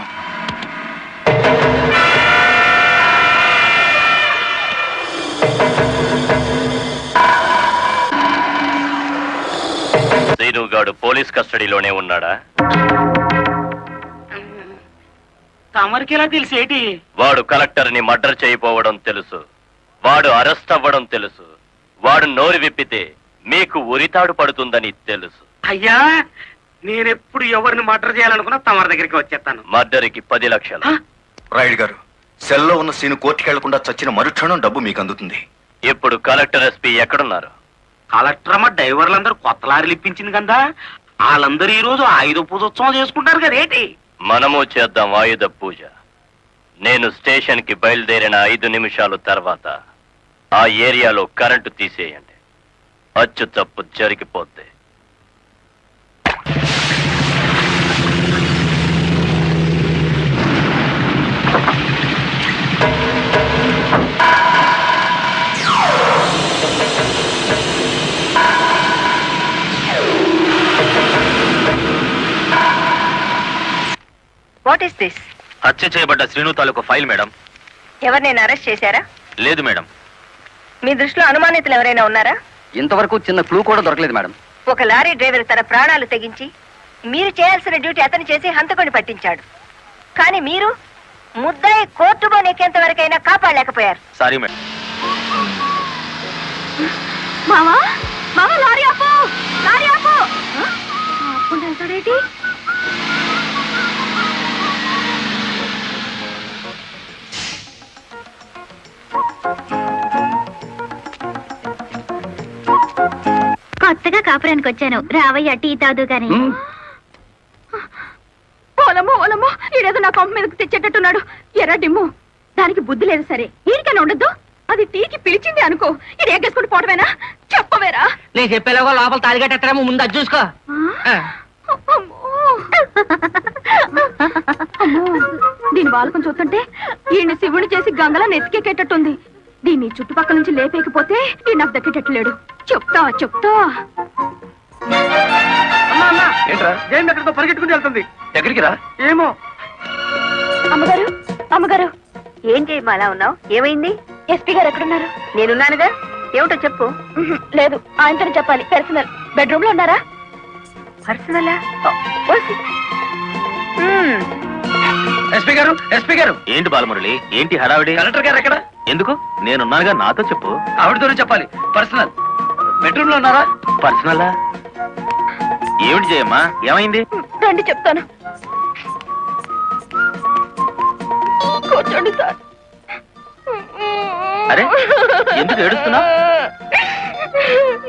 శ్రీనుగాడు పోలీస్ కస్టడీలోనే ఉన్నాడా? తమరికి ఎలా తెలిసేటి? వాడు కలెక్టర్ ని మర్డర్ చేయబోవడం తెలుసు, వాడు అరెస్ట్ అవ్వడం తెలుసు, వాడు నోరు విప్పితే మీకు ఉరితాడు పడుతుందని తెలుసు. అయ్యా నేనెప్పుడు ఎవరిని మర్డర్ చేయాలనుకున్నా తమరి దగ్గరికి వచ్చేస్తాను. మర్డర్కి 10 లక్షలు. రాయుడు గారు, సెల్లో ఉన్న సీను కోర్టుకి వెళ్లకుండా చచ్చిన మరుక్షణం డబ్బు మీకు అందుతుంది. ఇప్పుడు కలెక్టర్ ఎస్పీ ఎక్కడున్నారు? కలెక్టర్ అమ్మ డ్రైవర్లందరూ కొత్త లారీలు ఇప్పించింది కదా, వాళ్ళందరూ ఈ రోజు ఆయుధ పూజోత్సవం చేసుకుంటారు కదేటి? మనము చేద్దాం ఆయుధ పూజ. నేను స్టేషన్ కి బయలుదేరిన 5 నిమిషాలు తర్వాత ఆ ఏరియాలో కరెంటు తీసేయండి. అచ్చు తప్పు జరిగిపోద్ది. What is this? హత్య చేయబడ్డ శ్రీను తాలూకు ఫైల్ మేడం. ఎవరినైనా అరెస్ట్ చేశారా? లేదు మేడం. మీ దృష్టిలో అనుమానితులు ఎవరైనా ఉన్నారా? ఇంతవరకు చిన్న క్లూ కూడా దొరకలేదు మేడం. ఒక లారీ డ్రైవర్ తన ప్రాణాలు తెగించి మీరు చేయాల్సిన డ్యూటీ అతను చేసి హంతకుని పట్టించాడు. కానీ మీరు ముద్దాయి కోర్టులో నెక్కేంత వరకైనా కాపాడలేకపోయారు. Sorry madam. మావా మావా లారీ ఆపు, లారీ ఆపు. ఆపుకుంటూ వెళ్తాడేంటి? కొత్తగా కాపురానికి వచ్చాను, రావయ్య టీ తాదు గాని. ఓలమ్మో ఓలమ్మో, ఈడేదో నా కొంప మీదకి తెచ్చేటట్టున్నాడు. ఎర్ర డిమ్ము, దానికి బుద్ధి లేదు సరే, ఈడికైనా ఉండద్దు. అది టీకి పిలిచింది అనుకో, ఇది ఎగ్గేసుకుని పోవటమేనా? చెప్పవేరా? నేను చెప్పేలాగో లోపల తాలిగట్టేమో ముందు అది చూసుకో. దీని బాలకం చూస్తుంటే ఈయన్ని శివుని చేసి గంగలా నెత్తికెక్కేటట్టుంది. దీన్ని చుట్టుపక్కల నుంచి లేపేకపోతే ఈ నాకు దక్కేటట్లేడు. చెప్తా చెప్తా. ఏంట్రా ఏం ఎక్కడికో పరిగెట్టుకుని వెళ్తుంది? ఎక్కడికి రా? ఏమో. అమ్మగారు అమ్మగారు, ఏం చేయమ్మా అలా ఉన్నావు? ఏమైంది? ఎస్పీ గారు ఎక్కడున్నారు? నేనున్నానుగా, ఏమిటో చెప్పు. లేదు, ఆయనతోనే చెప్పాలి. పర్సనల్. బెడ్రూమ్ లో ఉన్నారా? పర్సనలా? ఎస్పీ గారు, ఎస్పీ గారు. ఏంటి బాలమురళి, ఏంటి హడావిడి? కలెక్టర్ గారు ఎక్కడ? ఎందుకు? నేనున్నానుగా, నాతో చెప్పు. ఆవిడతోనే చెప్పాలి. పర్సనల్. బెడ్రూమ్ లో ఉన్నారా? పర్సనలా? ఏమిటి చేయమ్మా, ఏమైంది? రండి చెప్తాను. కూర్చోండి సార్. అరే, ఎందుకు ఏడుస్తున్నావ్?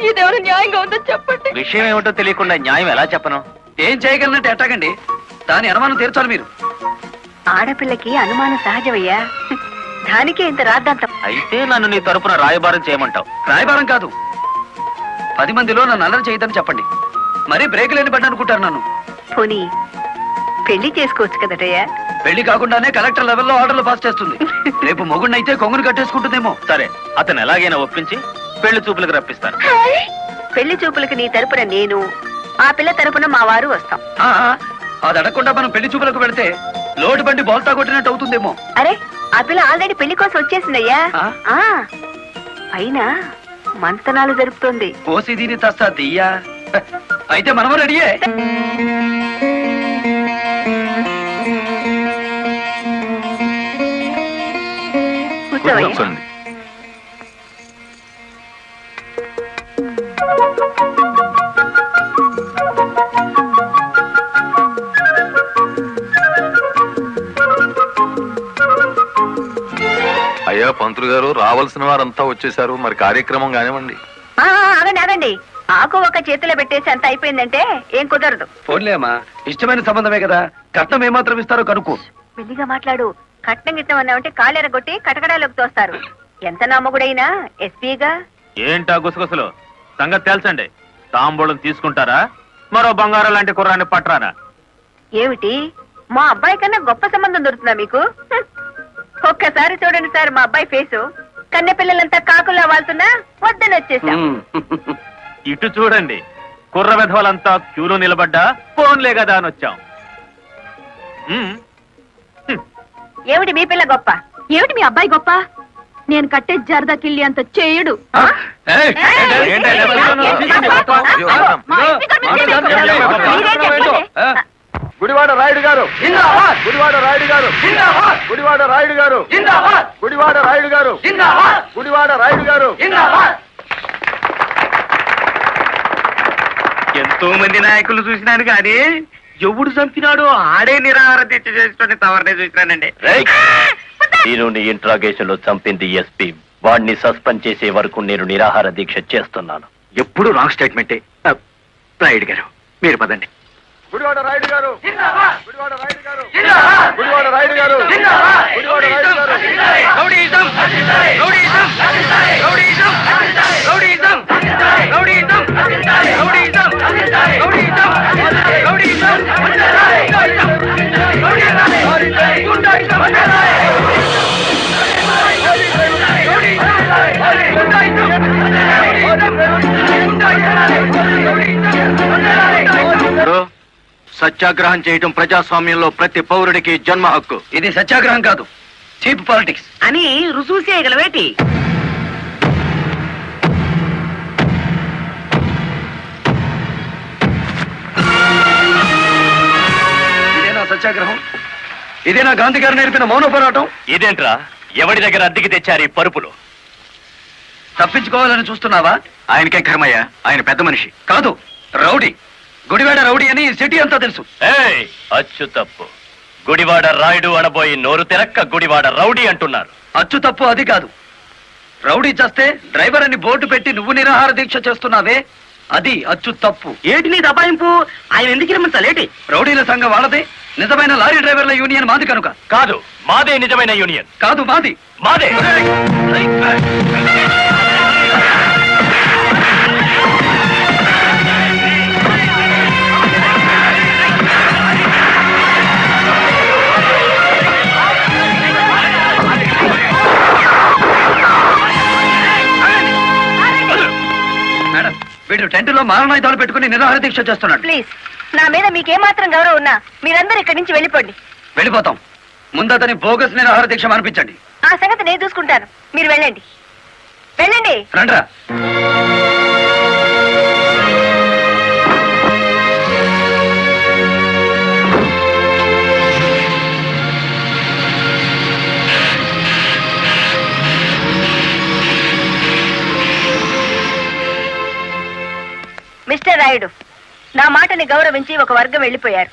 ఇదేమైనా న్యాయంగా ఉందో చెప్పండి. విషయం ఏమిటో తెలియకుండా న్యాయం ఎలా చెప్పను? ఏం చేయగలనంటే ఎట్టాగండి? దాని అనుమానం తీర్చాలి మీరు. ఆడపిల్లకి అనుమానం సహజమయ్యా, దానికే ఇంత రాద్దాంతం. అయితే నన్ను నీ తరపున రాయబారం చేయమంటావు? రాయబారం కాదు, 10 మందిలో నన్ను అల్లరి చేయదని చెప్పండి. మరీ బ్రేక్ లేని పడ్డ అనుకుంటారు నన్ను. పోనీ పెళ్లి చేసుకోవచ్చు కదటయ్యా? పెళ్లి కాకుండానే కలెక్టర్ లెవెల్లో ఆర్డర్లు పాస్ చేస్తుంది. రేపు మొగుడినైతే కొంగును కట్టేసుకుంటుందేమో. సరే, అతను ఎలాగైనా ఒప్పించి పెళ్లి చూపులకు రప్పిస్తాను. పెళ్లి చూపులకు నీ తరపున నేను, ఆ పిల్ల తరపున మా వారు వస్తాం. ఆ, అది అడగకుండా మనం పెళ్లి చూపులకు వెళితే లోటు బండి బోల్తా కొట్టినట్టు అవుతుందేమో. అరే, ఆ పిల్ల ఆల్రెడీ పెళ్లి కోసం వచ్చేసిందయ్యా. ఆ? ఆ, పైన మంతనాలు జరుపుతోంది. కోసి దీని తస్తా దియ్యా. అయితే మనము రెడీయే. కూర్చోవయ్యా. అయ్యా పంతులు గారు, రావాల్సిన వారంతా వచ్చేసారు, మరి కార్యక్రమం కానివ్వండి. ఆగండి ఆగండి, ఆకు ఒక చేతిలో పెట్టేసి అంత అయిపోయిందంటే ఏం కుదరదు. ఫోన్లే అమ్మా, ఇష్టమైన సంబంధమే కదా, కట్నం ఏమాత్రం ఇస్తారో కనుక్కో. మెల్లిగా మాట్లాడు. కట్నం గిట్నం అన్నామంటే కాళ్ళెరగొట్టి కటకడాలోకి తోస్తారు. ఎంత నమ్మగుడైనా ఎస్పీగా. ఏంటా గుసగుసలు? సంగతి తెలుసండి. తాంబూలం తీసుకుంటారా, మరో బంగారం లాంటి కుర్రాన్ని పట్టరానా? ఏమిటి, మా అబ్బాయి కన్నా గొప్ప సంబంధం దొరుకుతుందా మీకు? ఒక్కసారి చూడండి సార్ మా అబ్బాయి ఫేసు. కన్నె పిల్లలంతా కాకుల్లా వాళ్తున్నా వద్దని వచ్చేసాం. ఇటు చూడండి, కుర్ర విధవలంతా క్యూలో నిలబడ్డా ఫోన్లే కదా అని వచ్చాం. ఏమిటి మీ పిల్ల గొప్ప? ఏమిటి మీ అబ్బాయి గొప్ప? నేను కట్టే జరదా కిల్లి అంత చేయడు. ఏయ్, గుడివాడ రాయుడు గారు, గుడివాడ రాయుడు గారు, గుడివాడ రాయుడు గారు, గుడివాడ రాయుడు గారు, గుడివాడ రాయుడు గారు. ఎంతో మంది నాయకులు చూసినాను కానీ ఎవడు చంపినాడో ఆడే నిరాహార దీక్ష చేసుకుని తవరనే చూసినానండి. నేను నీ ఇంట్రాగేషన్ లో చంపింది ఎస్పీ. వాడిని సస్పెండ్ చేసే వరకు నేను నిరాహార దీక్ష చేస్తున్నాను. ఎప్పుడు రాంగ్ స్టేట్మెంటే. రాయుడు గారు, మీరు పదండి. గుడివాడ రాయుడు గారు, గుడివాడ రాయుడు గారు, గుడివాడ రాయుడు గారు, గుడివాడ రాయుడు గారు. Rowdyism, rowdyism, rowdyism, rowdyism, rowdyism, rowdyism, rowdyism, rowdyism, సత్యాగ్రహం చేయటం ప్రజాస్వామ్యంలో ప్రతి పౌరుడికి జన్మ హక్కు. ఇది సత్యాగ్రహం కాదు, చీప్ పాలిటిక్స్ అని రుజువు చేయగలవేటి? ఇదేనా సత్యాగ్రహం? ఇదేనా గాంధీ గారు నేర్పిన మౌన పోరాటం? ఇదేంట్రా, ఎవడి దగ్గర అద్దెకి తెచ్చారు ఈ పరుపులు? తప్పించుకోవాలని చూస్తున్నావా? ఆయనకే కర్మయ్య, ఆయన పెద్ద మనిషి కాదు, రౌడీ. గుడివాడ రౌడీ అని సిటీ అంతా తెలుసు. ఏయ్, అచ్చు తప్పు. గుడివాడ రాయుడు అనబోయి నోరు తెరక్క గుడివాడ రౌడీ అంటున్నారు. అచ్చు తప్పు అది కాదు. రౌడీ చేస్తే డ్రైవర్ అని బోర్డు పెట్టి నువ్వు నిరాహార దీక్ష చేస్తున్నావే, అది అచ్చు తప్పు. ఏటి నీ దబాయింపు? ఆయన ఎందుకు రమ్మంటాలేటి? రౌడీల సంఘం వాళ్ళదే, నిజమైన లారీ డ్రైవర్ల యూనియన్ మాది కనుక. కాదు, మాదే నిజమైన యూనియన్. కాదు, మాది. మాదే. మేడం, వీడు టెంట్ లో మారణాయుధాలు పెట్టుకుని నిరాహార దీక్ష చేస్తున్నాడు. ప్లీజ్, నా మీద మీకేమాత్రం గౌరవం ఉన్నా మీరందరూ ఇక్కడి నుంచి వెళ్ళిపోండి. వెళ్ళిపోతాం. ముందు అతని బోగస్ నిరాహార దీక్ష మానిపించండి. ఆ సంగతి నేను చూసుకుంటాను, మీరు వెళ్ళండి. వెళ్ళండి. రండ్రా. మిస్టర్ రాయుడు, నా మాటని గౌరవించి ఒక వర్గం వెళ్ళిపోయారు.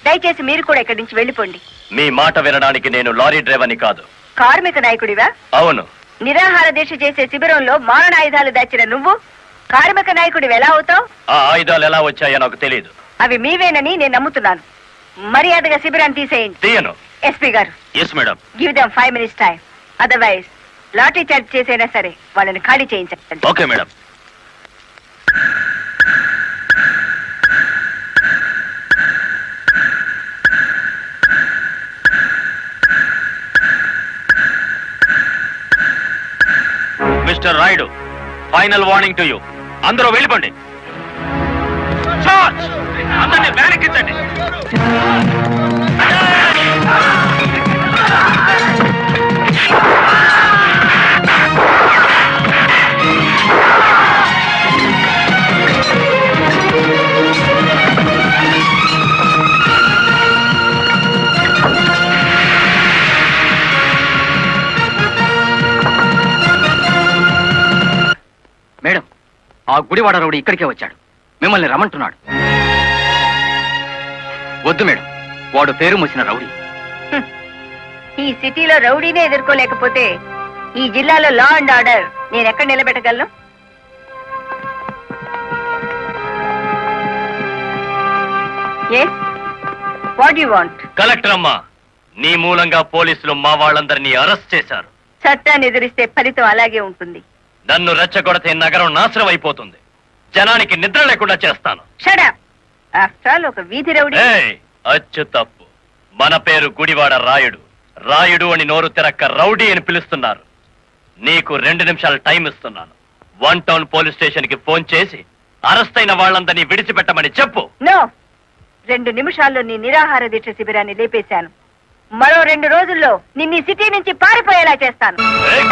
దయచేసి మీరు కూడా ఇక్కడి నుంచి వెళ్ళిపోండి. మీ మాట వినడానికి నేను లారీ డ్రైవర్ని కాదు. కార్మిక నాయకుడివా? అవును. నిరాహార దీక్ష చేసే శిబిరంలో మారణాయుధాలు దాచిన నువ్వు కార్మిక నాయకుడివి ఎలా అవుతావు? ఆ ఆయుధాలు ఎలా వచ్చాయో నాకు తెలియదు. అవి మీవేనని నేను నమ్ముతున్నాను. మర్యాదగా శిబిరాన్ని తీసేయండి. తీయను. ఎస్పీ గారు, yes madam. Give them 5 minutes time. Otherwise lottery charge చేసైనా సరే వాళ్ళని ఖాళీ చేయించండి. Okay madam. Mister Rayudu, final warning to you. అందరూ వెళ్ళిపోండి. చో! మార్చ్ అందరినీ బ్యారెక్కించండి. మేడం, ఆ గుడివాడ రౌడీ ఇక్కడికే వచ్చాడు. మిమ్మల్ని రమ్మంటున్నాడు. వద్దు మేడం, వాడు పేరు మోసిన రౌడీ. ఈ సిటీలో రౌడీనే ఎదుర్కోలేకపోతే ఈ జిల్లాలో లా అండ్ ఆర్డర్ నేను ఎక్కడ నిలబెట్టగలను? Yes, what you want? Collector అమ్మా, నీ మూలంగా పోలీసులు మా వాళ్ళందరినీ అరెస్ట్ చేశారు. చట్టాన్ని ఎదిరిస్తే ఫలితం అలాగే ఉంటుంది. నన్ను రెచ్చగొడితే నగరం నాశనం అయిపోతుంది. జనానికి నిద్ర లేకుండా చేస్తాను. Shut up. ఆఫ్టర్ ఆల్ ఒక వీధి రౌడీ. ఏయ్, అచ్చు తప్పు. మన పేరు గుడివాడ రాయుడు. రాయుడు అని నోరు తిరక్క రౌడీ అని పిలుస్తున్నారు. నీకు 2 నిమిషాలు టైం ఇస్తున్నాను. 1 టౌన్ పోలీస్ స్టేషన్ కి ఫోన్ చేసి అరెస్ట్ అయిన వాళ్ళందరినీ విడిచిపెట్టమని చెప్పు. నో, 2 నిమిషాల్లో నీ నిరాహార దీక్ష శిబిరాన్ని లేపేశాను. మరో 2 రోజుల్లో నిన్ను ఈ సిటీ నుంచి పారిపోయేలా చేస్తాను. ఏయ్!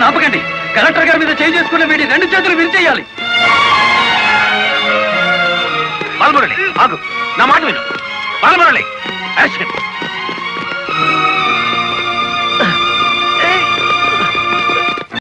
ఆపకండి. కలెక్టర్ గారి మీద చేయి చేసుకున్న వీడి 2 చేతులు విరిచేయాలి. బాలమురళి ఆగు, నా మాట విను. బాలమురళి, యాక్షన్.